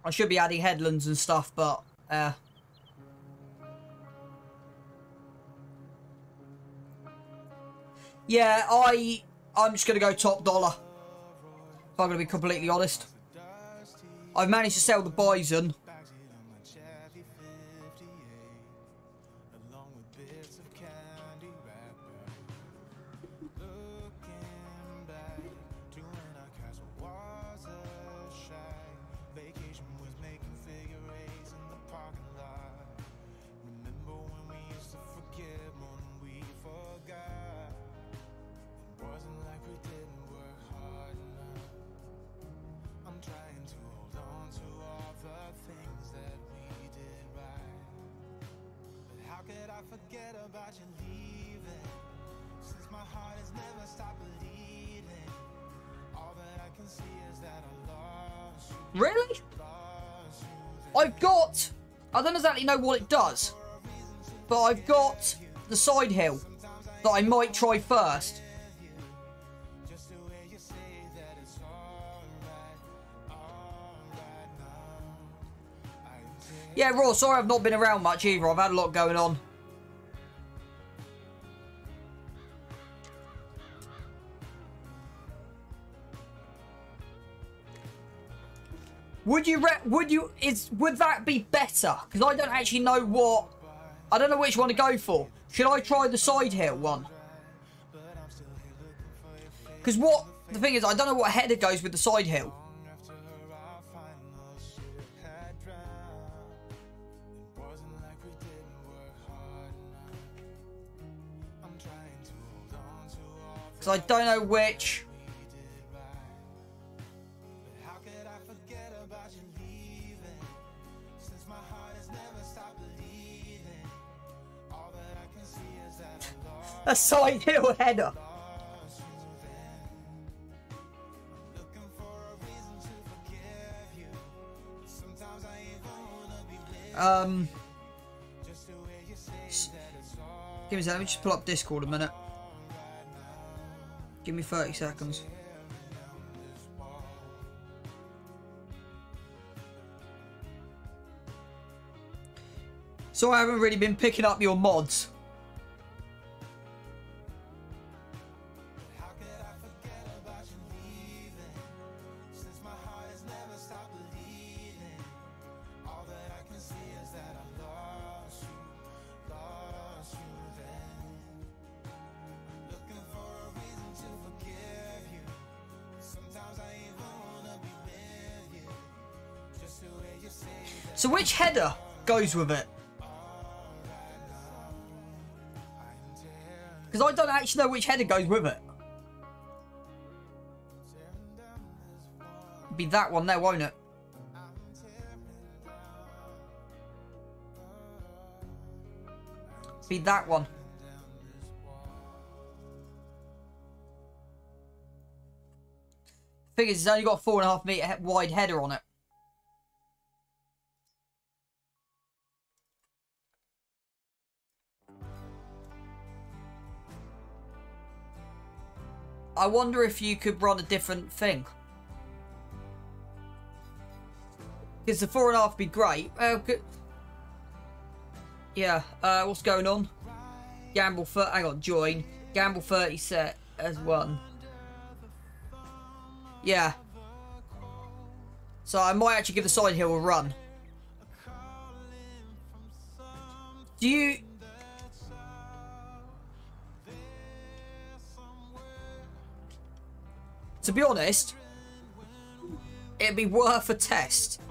I should be adding headlands and stuff, but yeah, I'm just gonna go top dollar. If I'm going to be completely honest. I've managed to sell the Bison. Forget about you leaving, since my heart has never stopped bleeding. All that I can see is that I lost you. Really? I've got... I don't exactly know what it does, but I've got the side hill that I might try first. Yeah, Raw, sorry I've not been around much either. I've had a lot going on. Would that be better? Because I don't actually know what... I don't know which one to go for. Should I try the side hill one? Because what... The thing is, I don't know what header goes with the side hill. Because I don't know which... A side hill header. Give me a second, let me just pull up Discord a minute. Give me 30 seconds. So I haven't really been picking up your mods. So which header goes with it? Because I don't actually know which header goes with it. It'll be that one there, won't it? Be that one. Thing is, it's only got a 4.5 meter wide header on it. I wonder if you could run a different thing. Because the 4.5 would be great. Yeah, what's going on? Gamble for... Hang on, join. Gamble 30 set as one. Yeah. So I might actually give the side hill a run. Do you... To be honest, it'd be worth a test.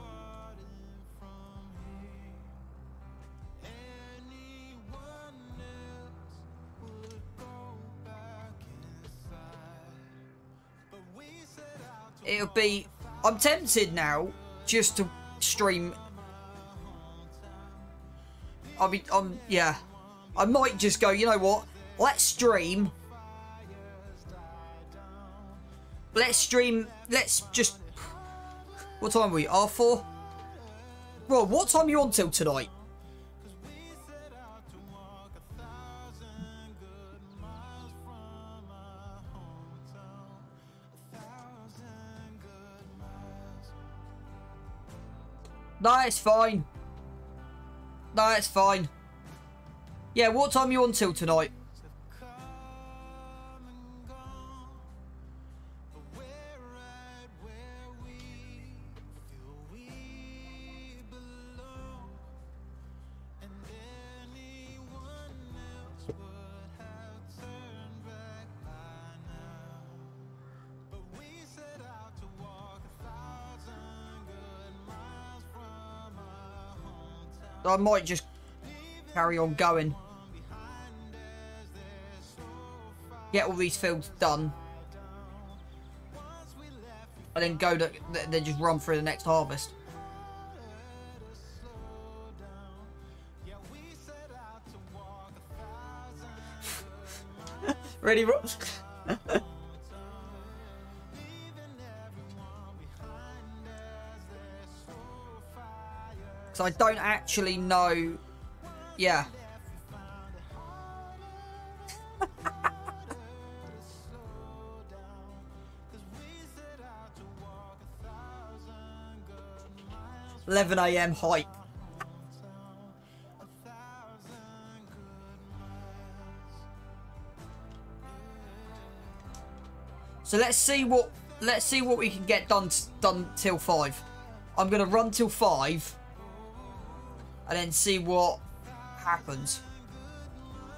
It'll be... I'm tempted now just to stream. Yeah. I might just go, you know what? Let's stream. Let's just... What time are we? R4? Bro, what time are you on till tonight? No, it's fine. No, it's fine. Yeah, what time are you on till tonight? I might just carry on going. Get all these fields done. And then go to, then just run through the next harvest. Ready, Ross? So I don't actually know. Yeah. $11 AM hype. So let's see what we can get done till 5. I'm gonna run till 5 and then see what happens.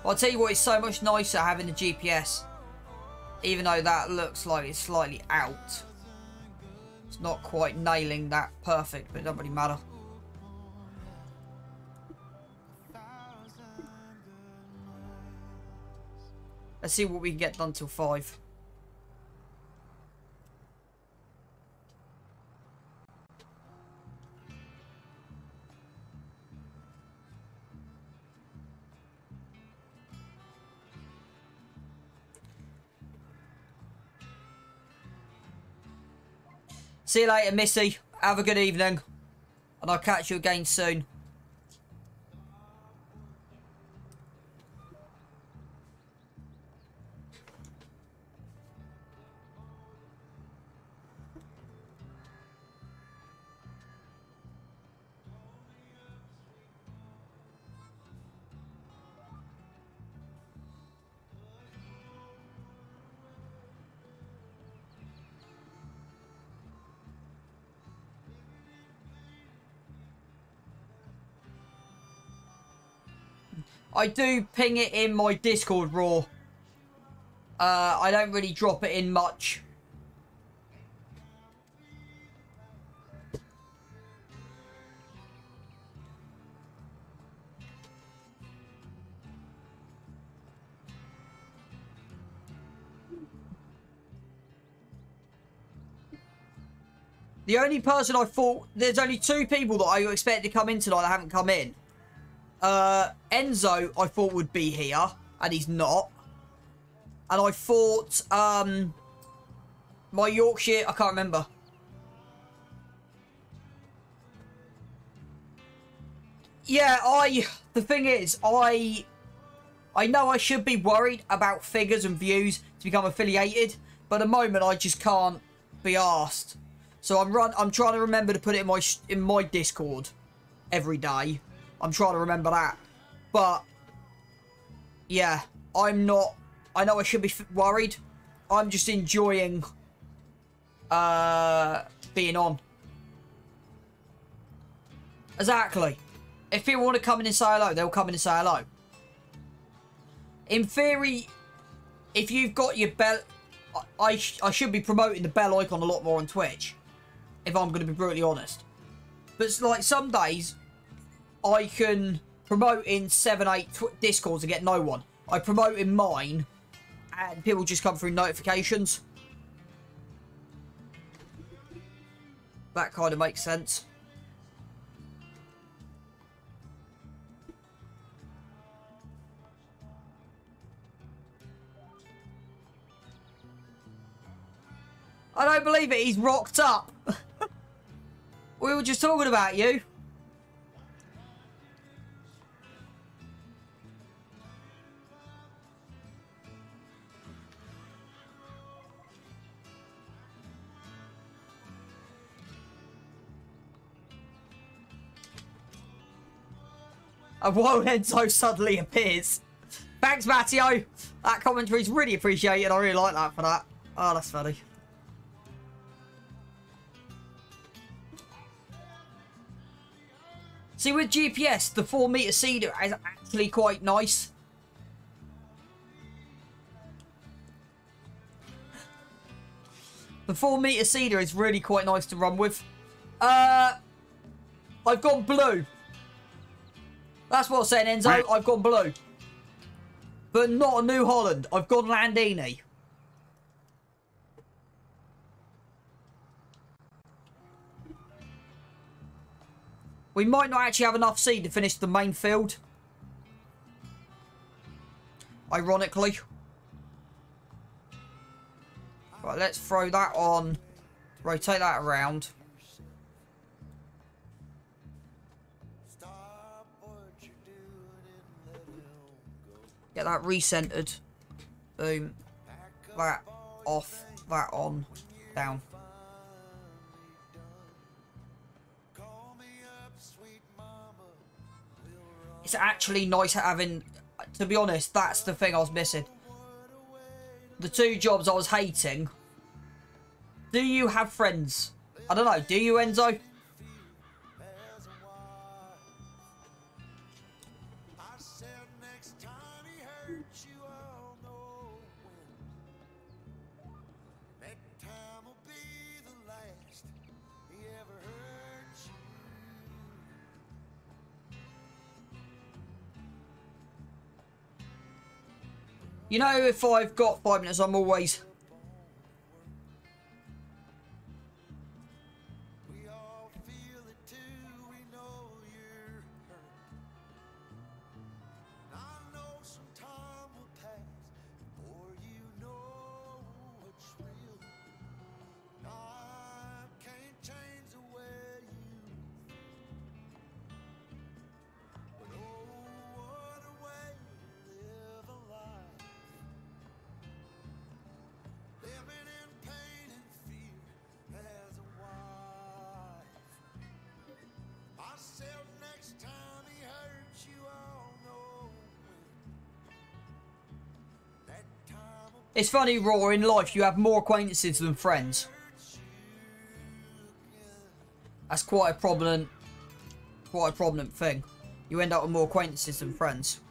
I'll tell you what, it's so much nicer having the GPS, even though that looks like it's slightly out. It's not quite nailing that perfect, but it doesn't really matter. Let's see what we can get done till 5. See you later, Missy. Have a good evening. And I'll catch you again soon. I do ping it in my Discord, Raw. I don't really drop it in much. The only person I thought... There's only 2 people that I expect to come in tonight that haven't come in. Enzo, I thought would be here, and he's not. And I thought, my Yorkshire, I can't remember. Yeah, the thing is, I know I should be worried about figures and views to become affiliated, but at the moment I just can't be arsed. So I'm trying to remember to put it in my Discord every day. I'm trying to remember that. But, yeah, I'm not... I know I should be worried. I'm just enjoying being on. Exactly. If people want to come in and say hello, they'll come in and say hello. In theory, if you've got your bell... I should be promoting the bell icon a lot more on Twitch. If I'm going to be brutally honest. But it's like some days... I can promote in 7, 8 Discords and get no one. I promote in mine and people just come through notifications. That kind of makes sense. I don't believe it, he's rocked up. We were just talking about you. And while Enzo suddenly appears. Thanks, Matteo. That commentary is really appreciated. I really like that for that. Oh, that's funny. See, with GPS, the 4-meter cedar is actually quite nice. The 4-meter cedar is really quite nice to run with. I've gone blue. That's what I'm saying, Enzo. I've gone blue. But not a New Holland. I've gone Landini. We might not actually have enough seed to finish the main field. Ironically. Right, let's throw that on. Rotate that around. Get that recentered. Boom. That off. That on. Down. It's actually nice having... To be honest, that's the thing I was missing. The two jobs I was hating. Do you have friends? I don't know. Do you, Enzo? You know, if I've got 5 minutes, I'm always... It's funny, Raw, in life you have more acquaintances than friends. That's quite a prominent thing. You end up with more acquaintances than friends.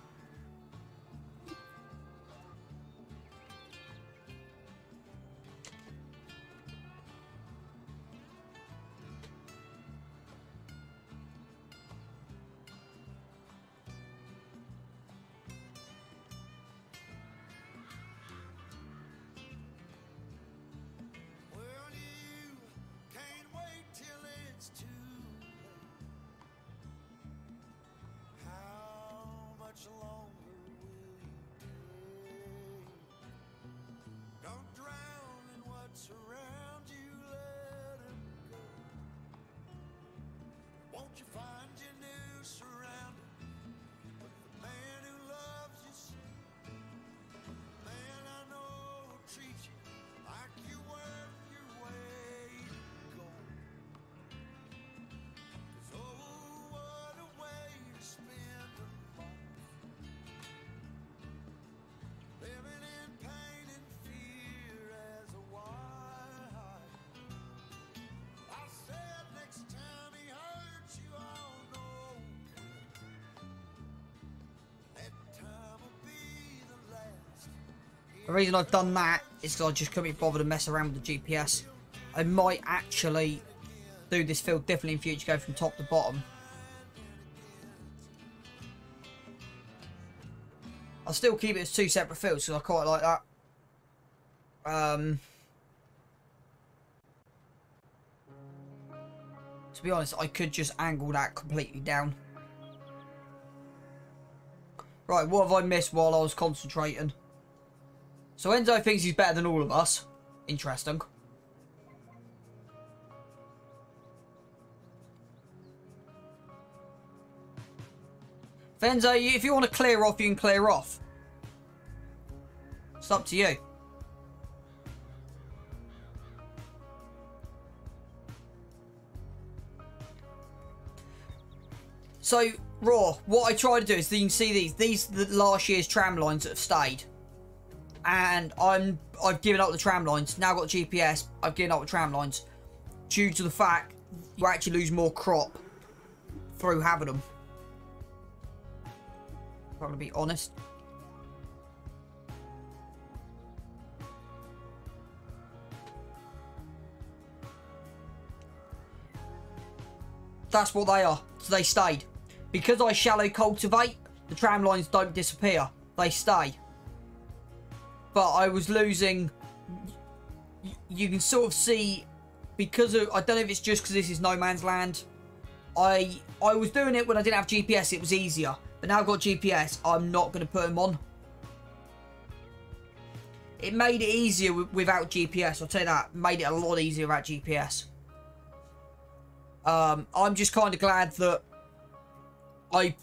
The reason I've done that is because I just couldn't be bothered to mess around with the GPS. I might actually do this field differently in future, go from top to bottom. I'll still keep it as 2 separate fields because I quite like that. To be honest, I could just angle that completely down. Right, what have I missed while I was concentrating? So Enzo thinks he's better than all of us. Interesting. Enzo, if you want to clear off, you can clear off. It's up to you. So, Raw, what I try to do is, you can see these are the last year's tram lines that have stayed. And I've given up the tram lines. Now I've got GPS, I've given up the tram lines. Due to the fact you actually lose more crop through having them. I'm going to be honest. That's what they are. So they stayed. Because I shallow cultivate, the tram lines don't disappear. They stay. But I was losing... You can sort of see... Because of... I don't know if it's just because this is no man's land. I was doing it when I didn't have GPS. It was easier. But now I've got GPS. I'm not going to put them on. It made it easier without GPS. I'll tell you that. Made it a lot easier without GPS. I'm just kind of glad that I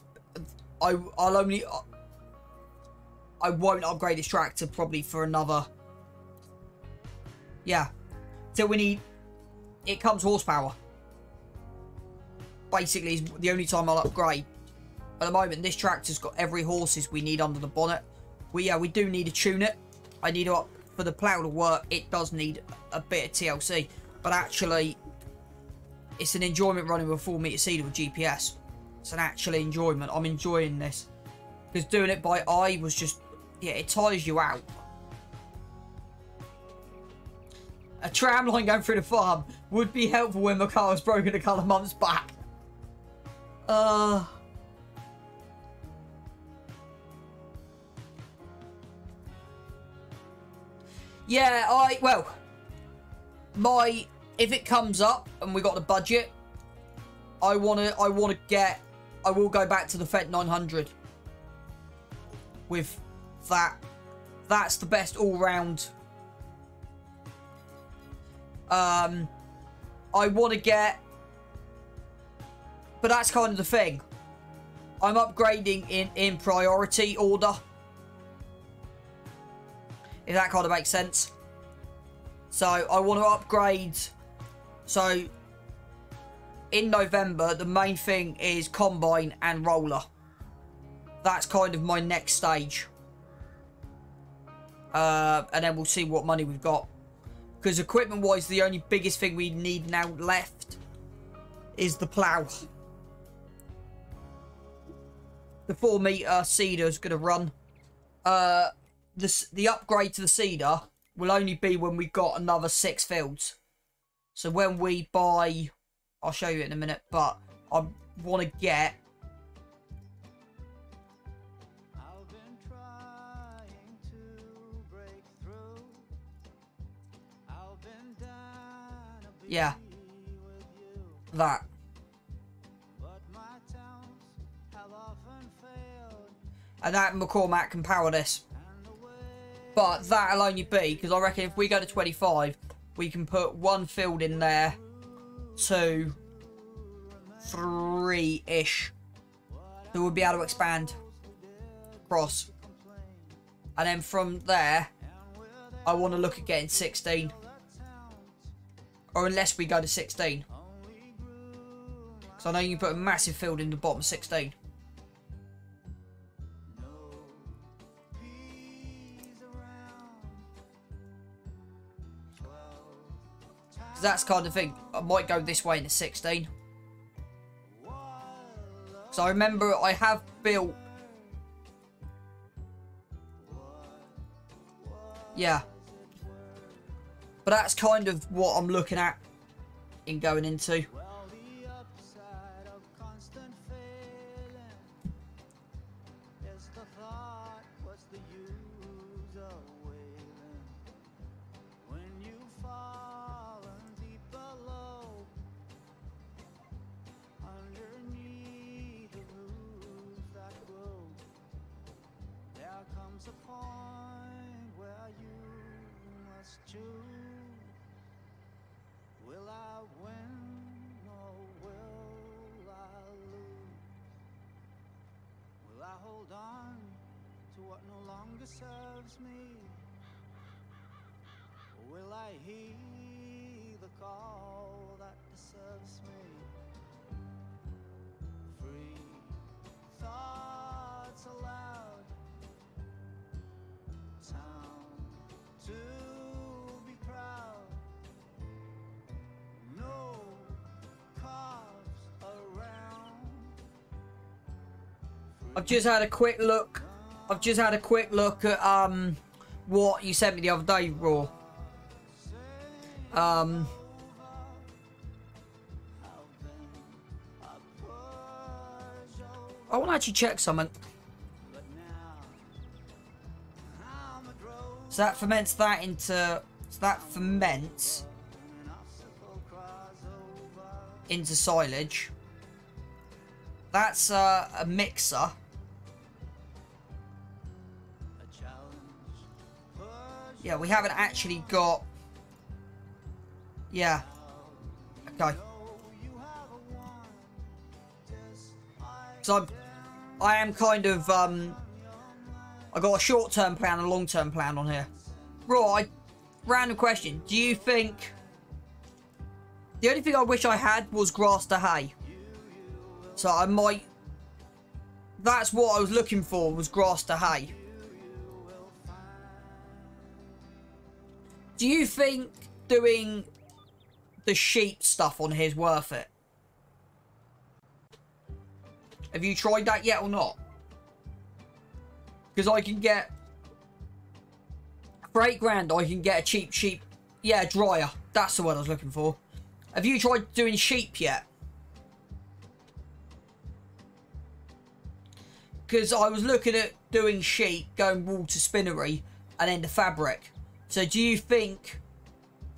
won't upgrade this tractor probably for another... Yeah. Till we need... It comes horsepower. Basically, is the only time I'll upgrade. At the moment, this tractor's got every horses we need under the bonnet. We do need to tune it. I need to... For the plough to work, it does need a bit of TLC. But actually, it's an enjoyment running with a 4-metre seeder with GPS. It's an actual enjoyment. I'm enjoying this. Because doing it by eye was just... Yeah, it tires you out. A tram line going through the farm would be helpful when my car was broken a couple of months back. Yeah, well, if it comes up and we got the budget, I will go back to the FS22 with that. That's the best all-round. I want to get, but that's kind of the thing. I'm upgrading in priority order. If that kind of makes sense. So I want to upgrade. So in November, the main thing is combine and roller. That's kind of my next stage. And then we'll see what money we've got. Because equipment-wise, the only biggest thing we need now left is the plough. The 4-metre seeder is going to run. The upgrade to the seeder will only be when we've got another 6 fields. So when we buy... I'll show you in a minute, but I want to get... Yeah. That. And that McCormack can power this. But that'll only be, because I reckon if we go to 25, we can put 1 field in there, 2, 3-ish. So we'll be able to expand across. And then from there, I want to look at getting 16. Or unless we go to 16. Because I know you can put a massive field in the bottom of 16. Because that's kind of thing. I might go this way in the 16. Because I remember I have built... Yeah. But that's kind of what I'm looking at in going into. Will I win or will I lose? Will I hold on to what no longer serves me? Or will I heed the call that deserves me? Free thoughts aloud, town to be proud. No cars around. I've just had a quick look. At what you sent me the other day, Raw. I want to actually check something. So that ferments that into... So that ferments into silage. That's a mixer. Yeah, we haven't actually got... Yeah. Okay. So I am kind of... I got a short-term plan and a long-term plan on here. Right. Random question. Do you think... The only thing I wish I had was grass to hay. So I might... That's what I was looking for, was grass to hay. Do you think doing the sheep stuff on here is worth it? Have you tried that yet or not? Because I can get... For £8 I can get a cheap sheep... Yeah, dryer. That's the word I was looking for. Have you tried doing sheep yet? Because I was looking at doing sheep, going wool to spinnery, and then the fabric. So do you think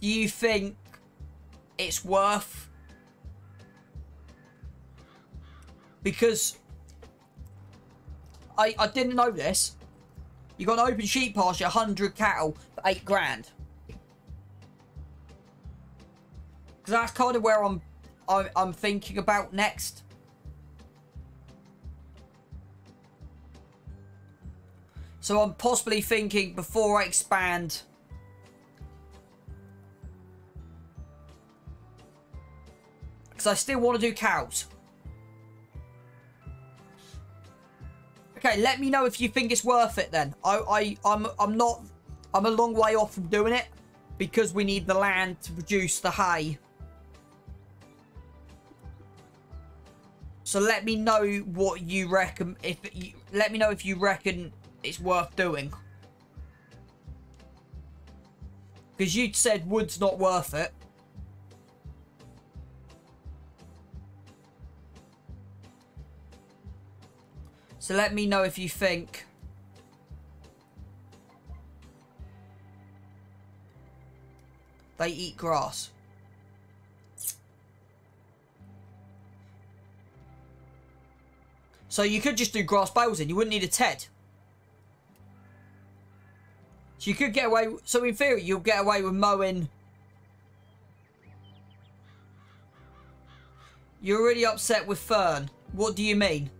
it's worth? Because I didn't know this. You got an open sheep pasture, 100 cattle for £8 grand. Because that's kind of where I'm thinking about next. So I'm possibly thinking before I expand. Because I still want to do cows. Okay, let me know if you think it's worth it then. I'm a long way off from doing it because we need the land to produce the hay. So let me know what you reckon. Let me know if you reckon it's worth doing. Because you said wood's not worth it. So let me know if you think they eat grass. So you could just do grass bales in. You wouldn't need a TED. So you could get away... So in theory, you'll get away with mowing... You're really upset with fern. What do you mean?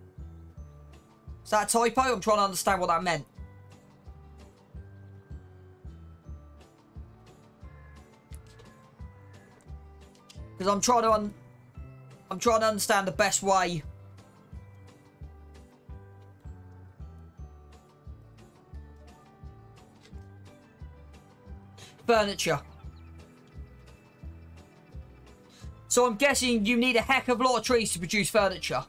Is that a typo? I'm trying to understand what that meant. Because I'm trying to understand the best way. Furniture. So I'm guessing you need a heck of a lot of trees to produce furniture.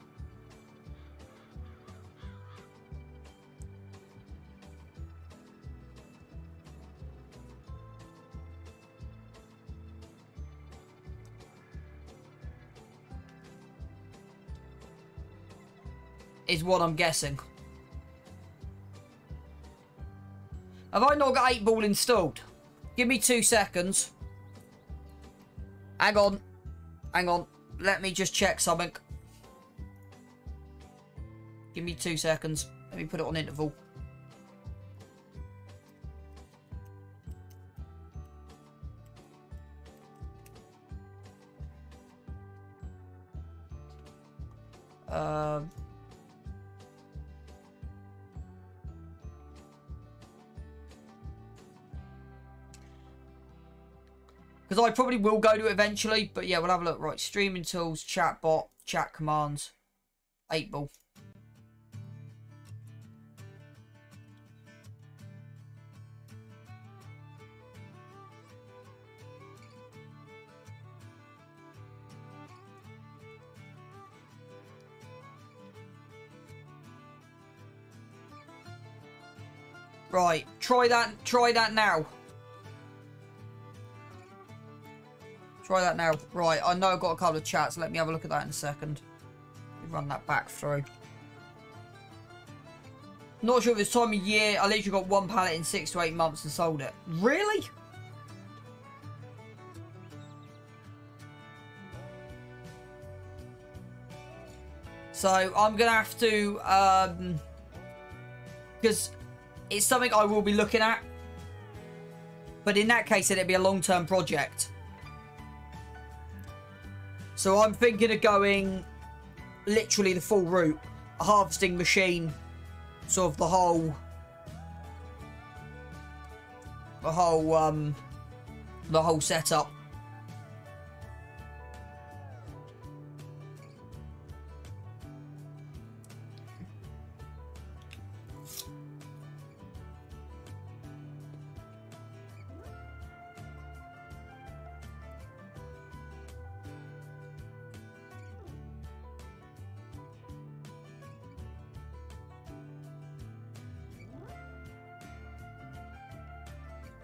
Is what I'm guessing. Have I not got 8-ball installed? Give me 2 seconds. Hang on. Hang on. Let me just check something. Give me 2 seconds. Let me put it on interval. Because I probably will go to it eventually. But yeah, we'll have a look. Right, streaming tools, chatbot, chat commands, 8-ball. Right, try that now. Try that now. Right, I know I've got a couple of chats. Let me have a look at that in a second. Run that back through. Not sure if it's time of year. I literally got one pallet in 6 to 8 months and sold it. Really? So I'm going to have to, because it's something I will be looking at. But in that case, it'd be a long-term project. So I'm thinking of going literally the full route. A harvesting machine, sort of the whole setup.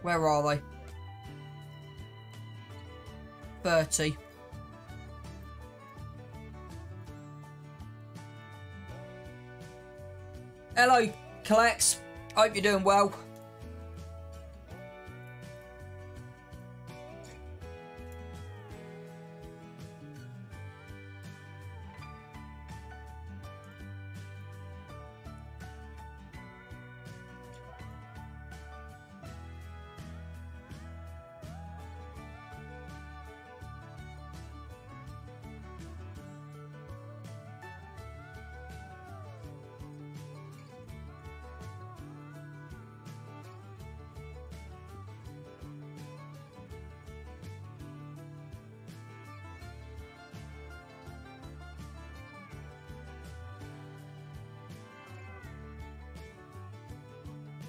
Where are they? 30. Hello, Collex. Hope you're doing well.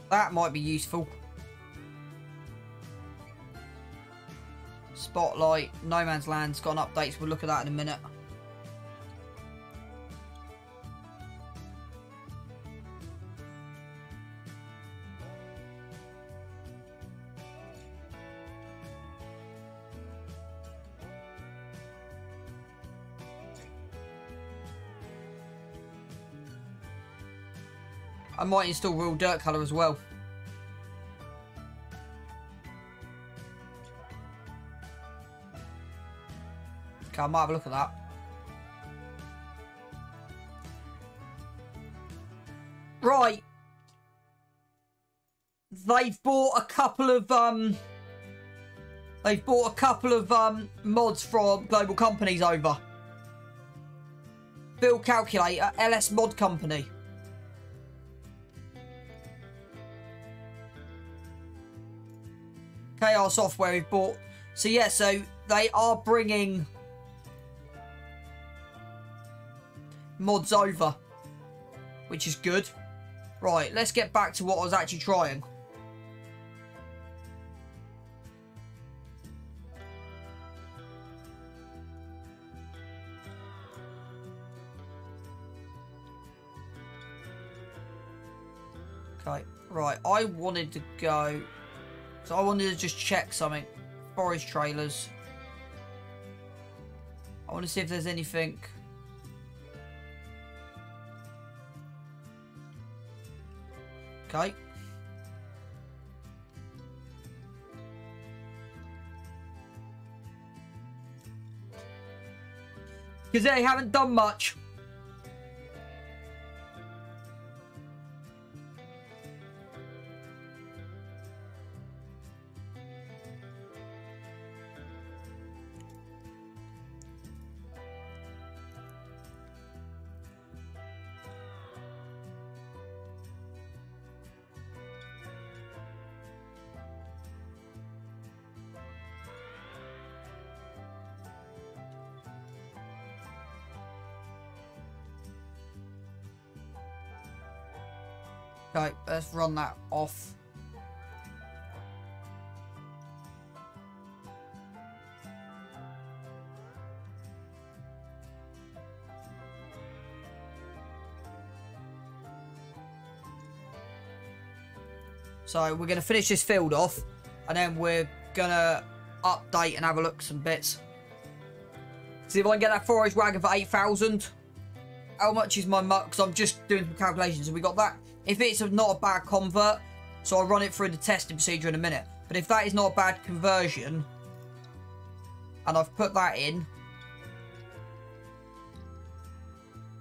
That might be useful. Spotlight, No Man's Land's got an update, so we'll look at that in a minute. I might install real dirt colour as well. Okay, I might have a look at that. Right. They've bought a couple of mods from global companies over. Build calculator, LS Mod Company. KR Software we've bought. So yeah, so they are bringing mods over, which is good. Right, let's get back to what I was actually trying. Okay, right, I wanted to go... So I wanted to just check something. Forest trailers. I want to see if there's anything... Okay. Because they haven't done much. Okay, let's run that off. So we're going to finish this field off, and then we're going to update and have a look at some bits. See if I can get that forage wagon for 8,000. How much is my muck? Because I'm just doing some calculations. So we got that if it's not a bad convert, so I'll run it through the testing procedure in a minute. But if that is not a bad conversion, and I've put that in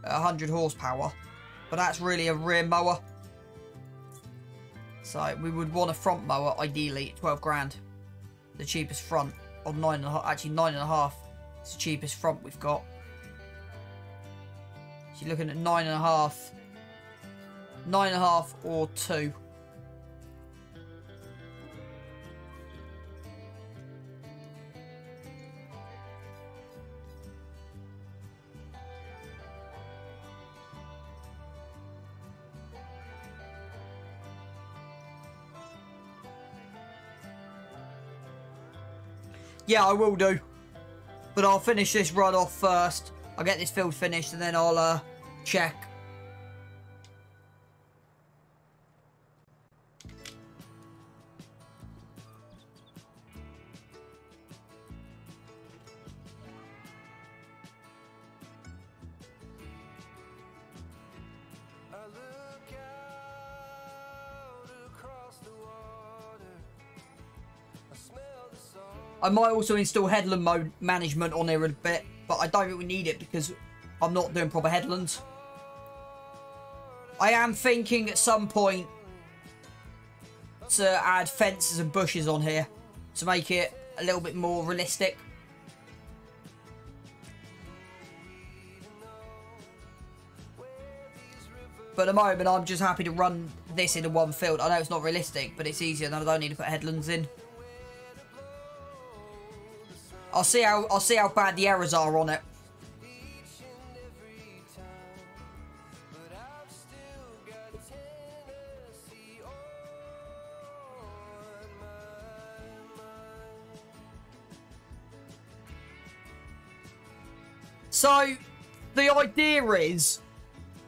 at 100 horsepower, but that's really a rear mower. So we would want a front mower, ideally, 12 grand. The cheapest front, or 9.5, actually 9.5. It's the cheapest front we've got. So you're looking at 9.5. 9.5 or 2. Yeah, I will do. But I'll finish this run off first. I'll get this field finished and then I'll check. I might also install headland mode management on here a bit, but I don't think we need it because I'm not doing proper headlands. I am thinking at some point to add fences and bushes on here to make it a little bit more realistic. But at the moment, I'm just happy to run this into one field. I know it's not realistic, but it's easier and I don't need to put headlands in. I'll see how bad the errors are on it. So the idea is,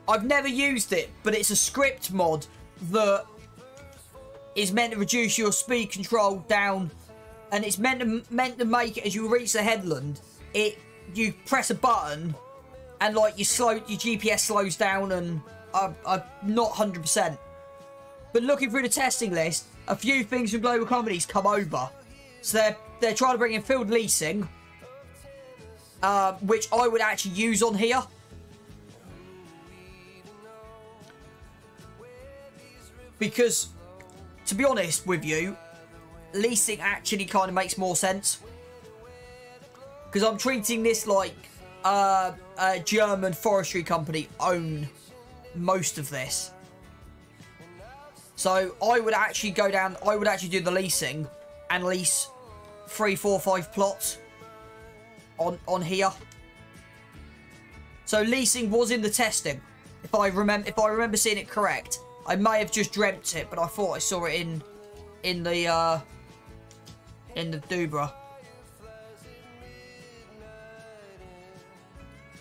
I've never used it, but it's a script mod that is meant to reduce your speed control down. And it's meant to make it as you reach the headland, you press a button and like your GPS slows down, and I'm not 100%. But looking through the testing list, a few things from global companies come over. So they're trying to bring in field leasing, which I would actually use on here. Because, to be honest with you, leasing actually kind of makes more sense. Because I'm treating this like a German forestry company own most of this. So I would actually go down, I would actually do the leasing and lease 3, 4, 5 plots on here. So leasing was in the testing. If I remember seeing it correct. I may have just dreamt it, but I thought I saw it in the Dubra.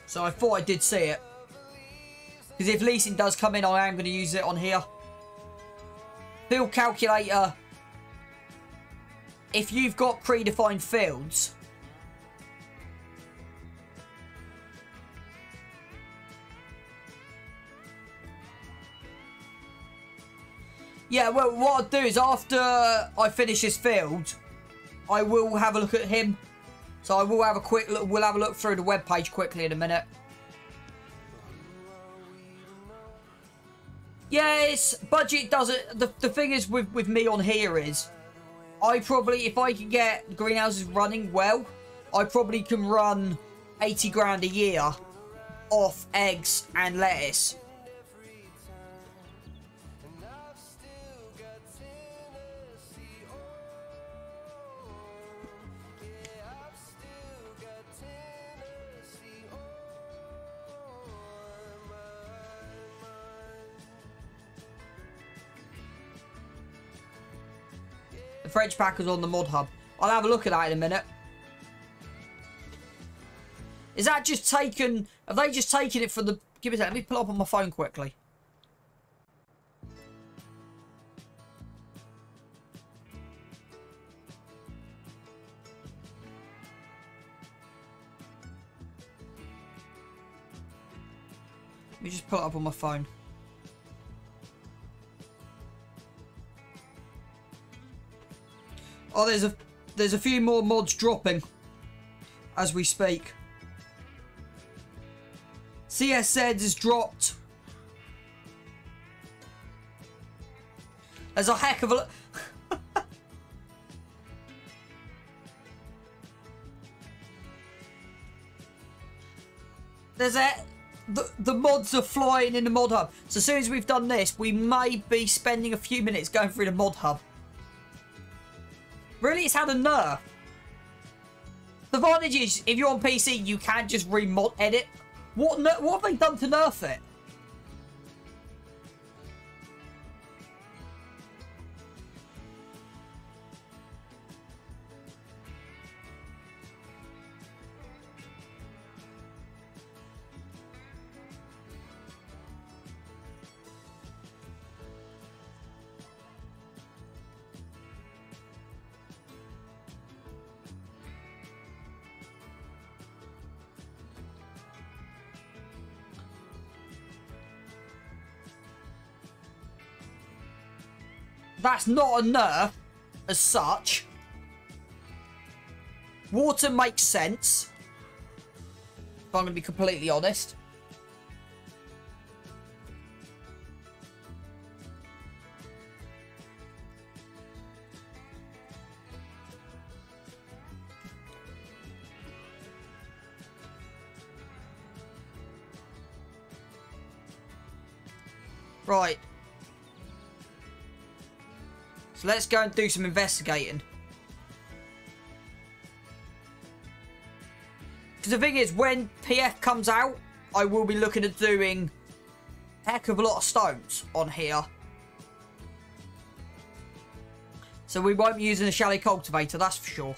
So I thought I did see it. Because if leasing does come in, I am going to use it on here. Field calculator. If you've got predefined fields, yeah, well, what I'll do is after I finish this field, I will have a look at him. So I will have a quick look. We'll have a look through the webpage quickly in a minute. Yes, budget doesn't. The thing is with me on here is, I probably, if I can get greenhouses running well, I probably can run 80 grand a year off eggs and lettuce. The French Packers on the mod hub. I'll have a look at that in a minute. Is that just taken? Have they just taken it for the? Give me a second. Let me pull up on my phone quickly. Let me just pull it up on my phone. Oh, there's a few more mods dropping as we speak. CSZ is dropped. There's a heck of a... The mods are flying in the mod hub. So as soon as we've done this, we may be spending a few minutes going through the mod hub. Really, it's had a nerf. The advantage is, if you're on PC, you can just remod edit. What have they done to nerf it? That's not a nerf as such. Water makes sense, if I'm going to be completely honest. Right. So let's go and do some investigating. Because the thing is, when PF comes out, I will be looking at doing a heck of a lot of stones on here. So we won't be using a chalet cultivator, that's for sure.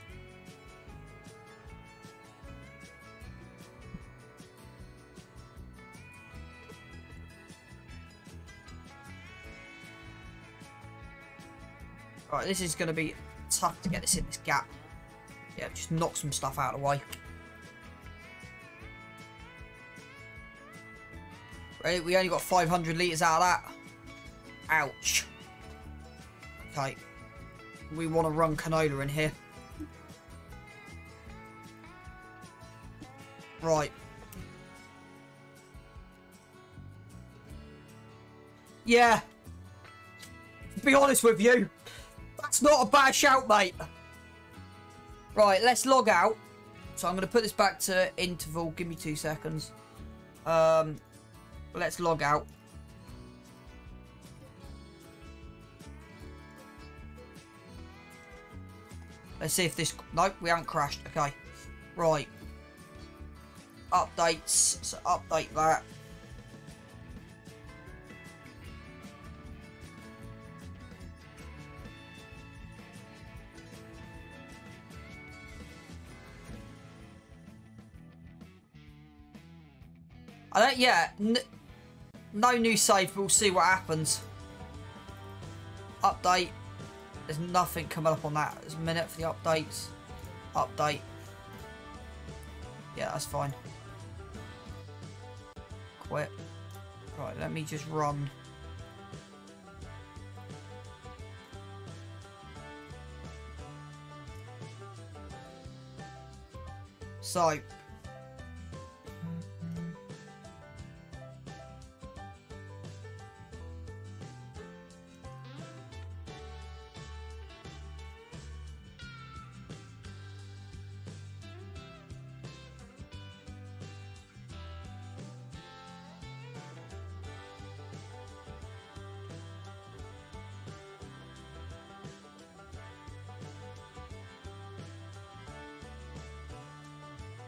Right, this is going to be tough to get this in this gap. Yeah, just knock some stuff out of the way. Ready? We only got 500 litres out of that. Ouch. Okay. We want to run canola in here. Right. Yeah. To be honest with you, that's not a bad shout, mate. Right, let's log out. So I'm going to put this back to interval. Give me 2 seconds. Let's log out. Let's see if this... Nope, we haven't crashed. Okay. Right. Updates. So update that. Yeah, no new save, but we'll see what happens. Update. There's nothing coming up on that. There's a minute for the updates. Update. Yeah, that's fine. Quit. Right, let me just run. So...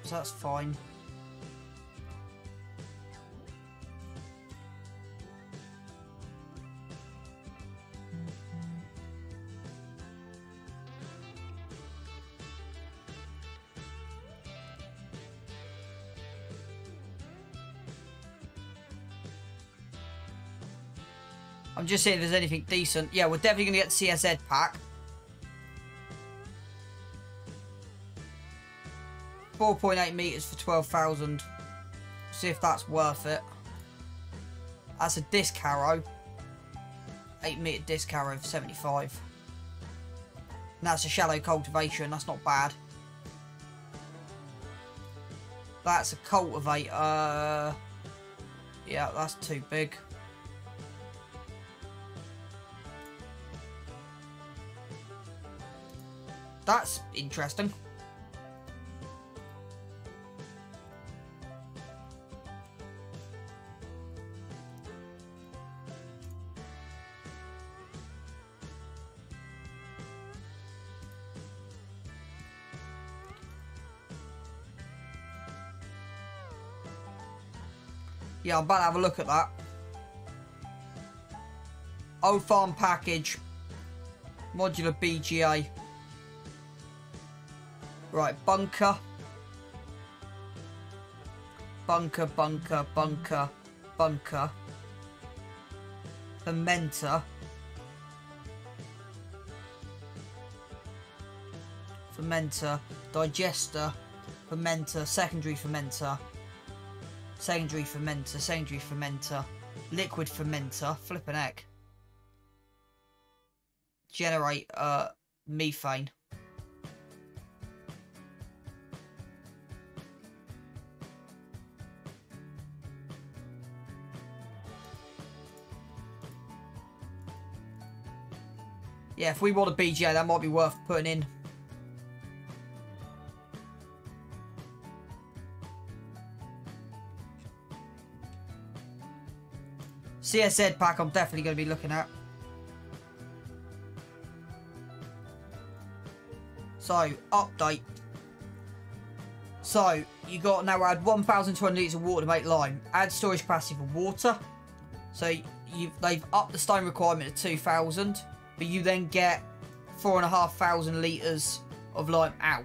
So that's fine. I'm just seeing if there's anything decent. Yeah, we're definitely going to get the CSZ pack. 4.8 meters for 12,000. See if that's worth it. That's a disc harrow. 8 meter disc harrow for 75. And that's a shallow cultivation. That's not bad. That's a cultivator. Yeah, that's too big. That's interesting. Yeah, I'm about to have a look at that. Old farm package. Modular BGA. Right, bunker. Bunker, bunker, bunker, bunker. Fermenter. Fermenter. Digester. Fermenter. Secondary fermenter. Secondary fermenter. Secondary fermenter. Liquid fermenter. Flippin' heck. Generate methane. Yeah, if we want a BGA, that might be worth putting in. CSZ pack I'm definitely going to be looking at. So, update. So, you got now add 1,200 litres of water to make lime. Add storage capacity for water. So, they've upped the stone requirement to 2,000. But you then get 4,500 litres of lime out.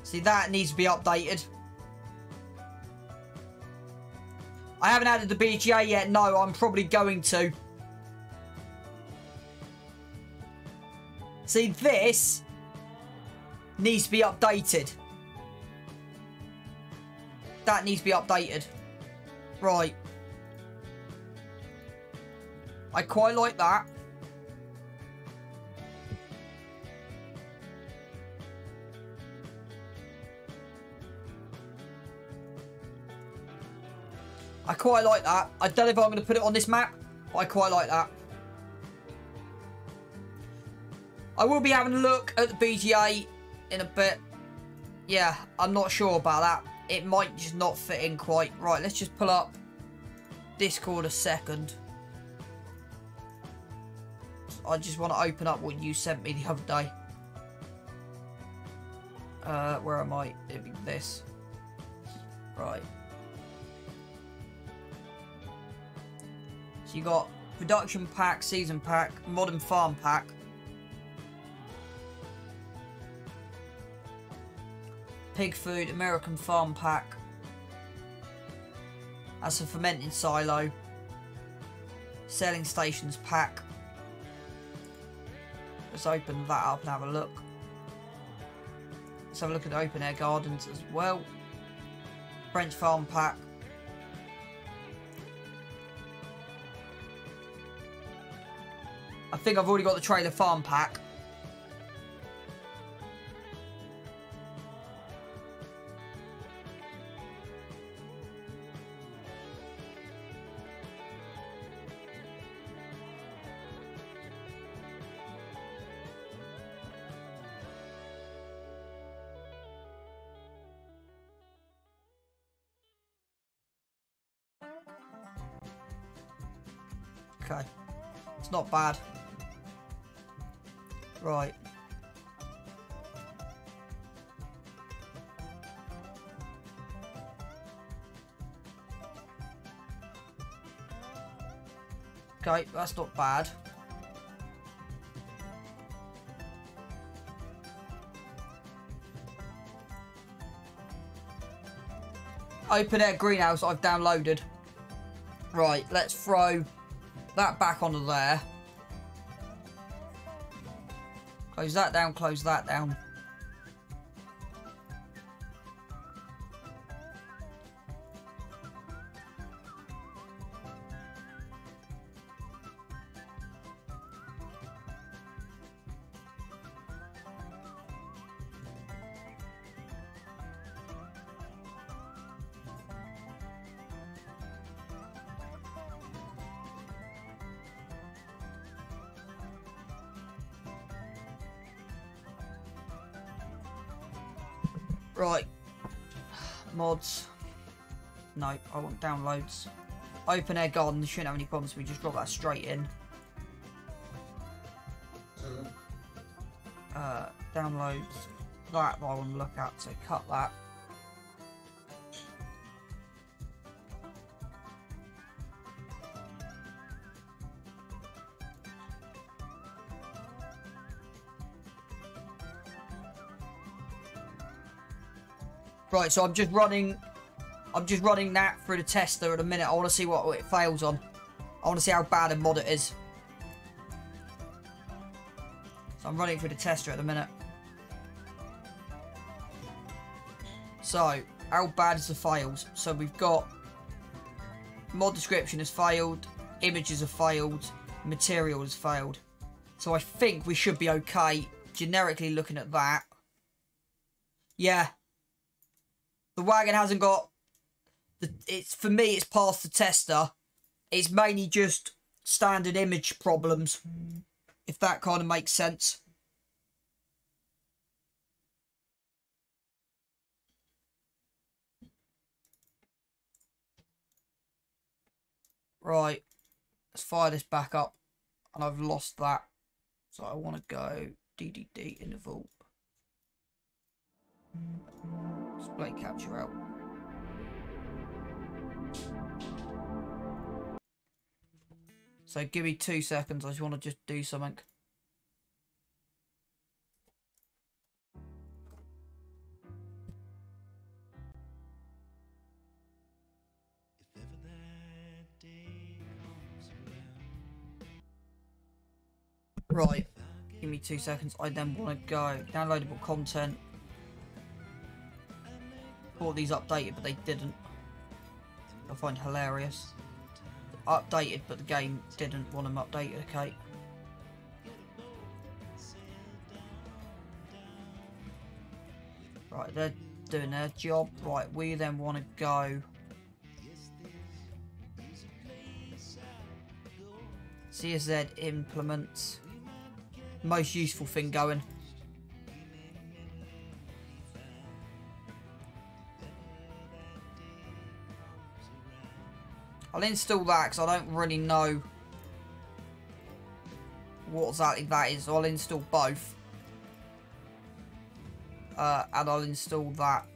See, that needs to be updated. I haven't added the BGA yet. No, I'm probably going to. See, this needs to be updated. That needs to be updated. Right. I quite like that. I quite like that. I don't know if I'm going to put it on this map, but I quite like that. I will be having a look at the BGA in a bit. Yeah, I'm not sure about that. It might just not fit in quite. Right, let's just pull up Discord a second. I just want to open up what you sent me the other day. Where am I? It'd be this. Right. So you got production pack, season pack, modern farm pack. Pig food, American farm pack. That's a fermenting silo. Selling stations pack. Let's open that up and have a look. Let's have a look at the open air gardens as well. French farm pack. I think I've already got the trailer farm pack. Okay. It's not bad. Right. Okay, that's not bad. open air greenhouse I've downloaded. Right, let's throw that back onto there. Close that down, close that down. Right, mods, no, I want downloads. Open air garden, shouldn't have any problems, we just drop that straight in. Downloads, that I want to look at, so cut that. Right, so I'm just running that through the tester at a minute. I want to see what it fails on. I want to see how bad a mod it is. So I'm running through the tester at the minute. So, how bad is the fails? So we've got mod description has failed, images have failed, material has failed. So I think we should be okay generically looking at that. Yeah. The wagon hasn't got... For me, it's past the tester. It's mainly just standard image problems. If that kind of makes sense. Right. Let's fire this back up. And I've lost that. So I want to go DDD in the vault. Display capture out. So give me 2 seconds. I just want to just do something. If ever that day comes around. Right. Give me 2 seconds. I then want to go downloadable content. Thought these updated, but they didn't. I find hilarious. Updated, but the game didn't want them updated. Okay. Right, they're doing their job. Right, we then want to go. CSZ implements. Most useful thing going. I'll install that because I don't really know what exactly that is. So I'll install both. And I'll install that.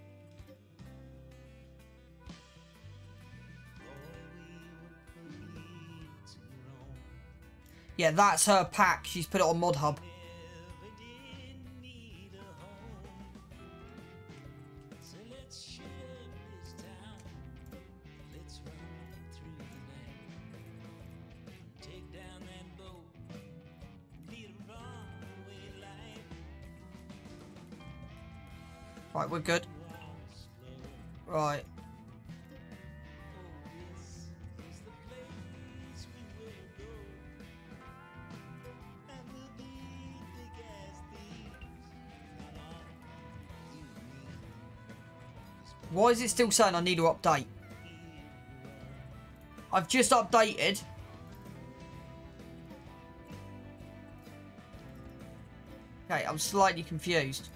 Yeah, that's her pack. She's put it on Mod Hub. Right, we're good. Right. Why is it still saying I need to update? I've just updated. Okay, I'm slightly confused.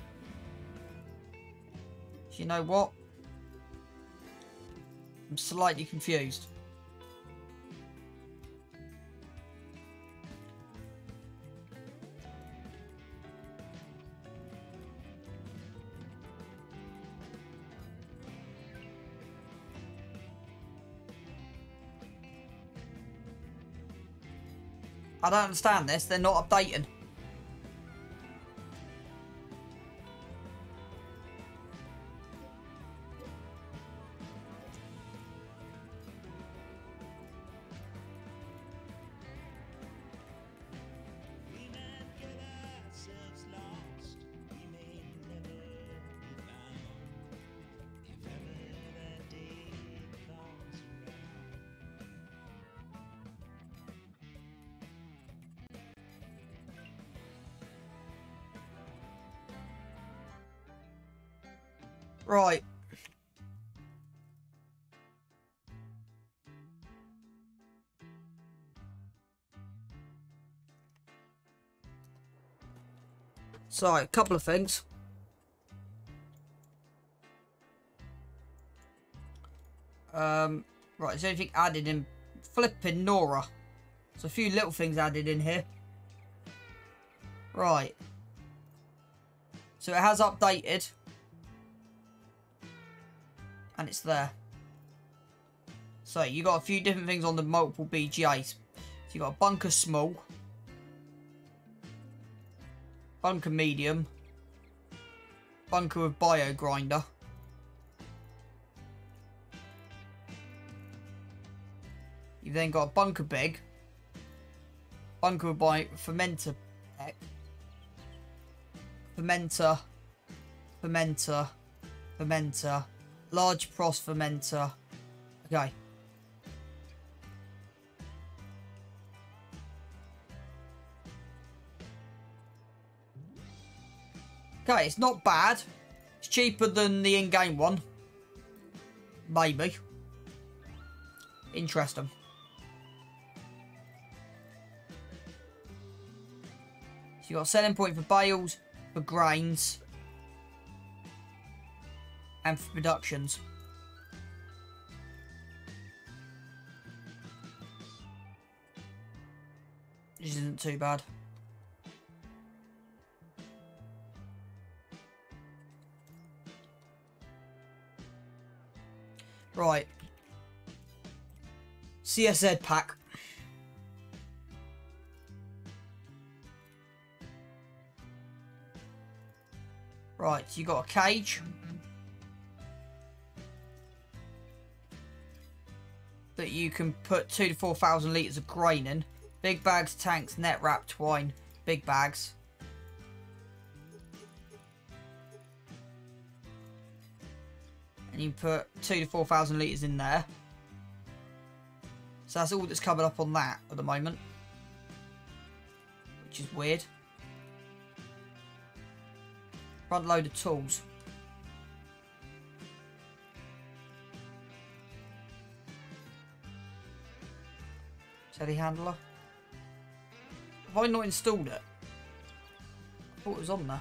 You know what? I'm slightly confused. I don't understand this. They're not updating. Right. So, a couple of things. Right, is there anything added in? Flipping Nora. There's a few little things added in here. Right. So it has updated. And it's there. So you got a few different things on the multiple BGAs. So you got a bunker small. Bunker medium. Bunker with bio grinder. You've then got a bunker big. Bunker with bio fermenter pack. Fermenter. Fermenter. Fermenter. Large pros fermenter. Okay. Okay, it's not bad. It's cheaper than the in-game one. Maybe. Interesting. So you got a selling point for bales, for grains, and for productions. This isn't too bad. Right. CSZ pack. Right, so you got a cage. That you can put 2,000 to 4,000 litres of grain in. Big bags, tanks, net wrap, twine, big bags. And you put 2,000 to 4,000 litres in there. So that's all that's coming up on that at the moment. Which is weird. Front load of tools. Telehandler. Have I not installed it? I thought it was on there.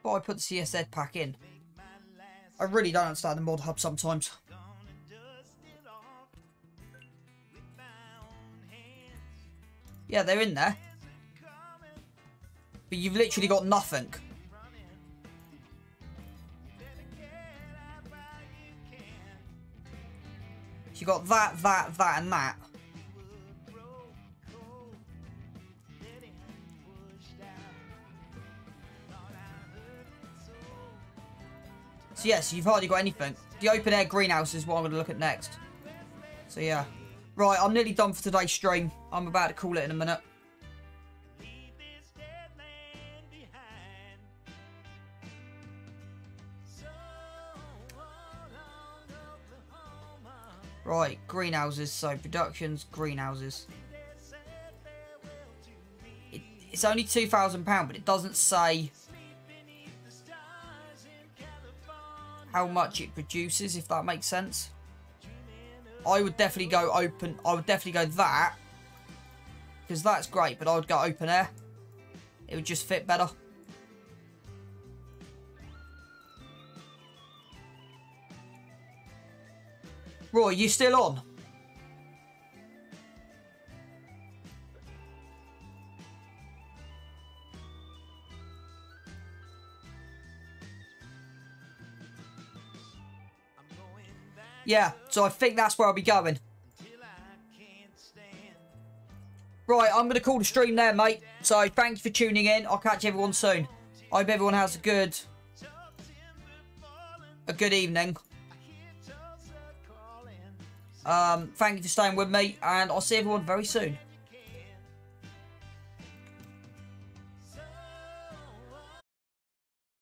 But I put the CSZ pack in. I really don't understand the mod hub sometimes. Yeah, they're in there. But you've literally got nothing. So you got that, and that. So yes, you've hardly got anything. The open air greenhouse is what I'm going to look at next. So yeah. Right, I'm nearly done for today's stream. I'm about to call it in a minute. Right, greenhouses. So productions, greenhouses. It's only £2,000, but it doesn't say how much it produces, if that makes sense. I would definitely go open. I would definitely go that, because that's great, but I would go open air. It would just fit better. Roy, you still on? Yeah, so I think that's where I'll be going. Right, I'm going to call the stream there, mate. So, thank you for tuning in. I'll catch everyone soon. I hope everyone has a good evening. Thank you for staying with me, and I'll see everyone very soon.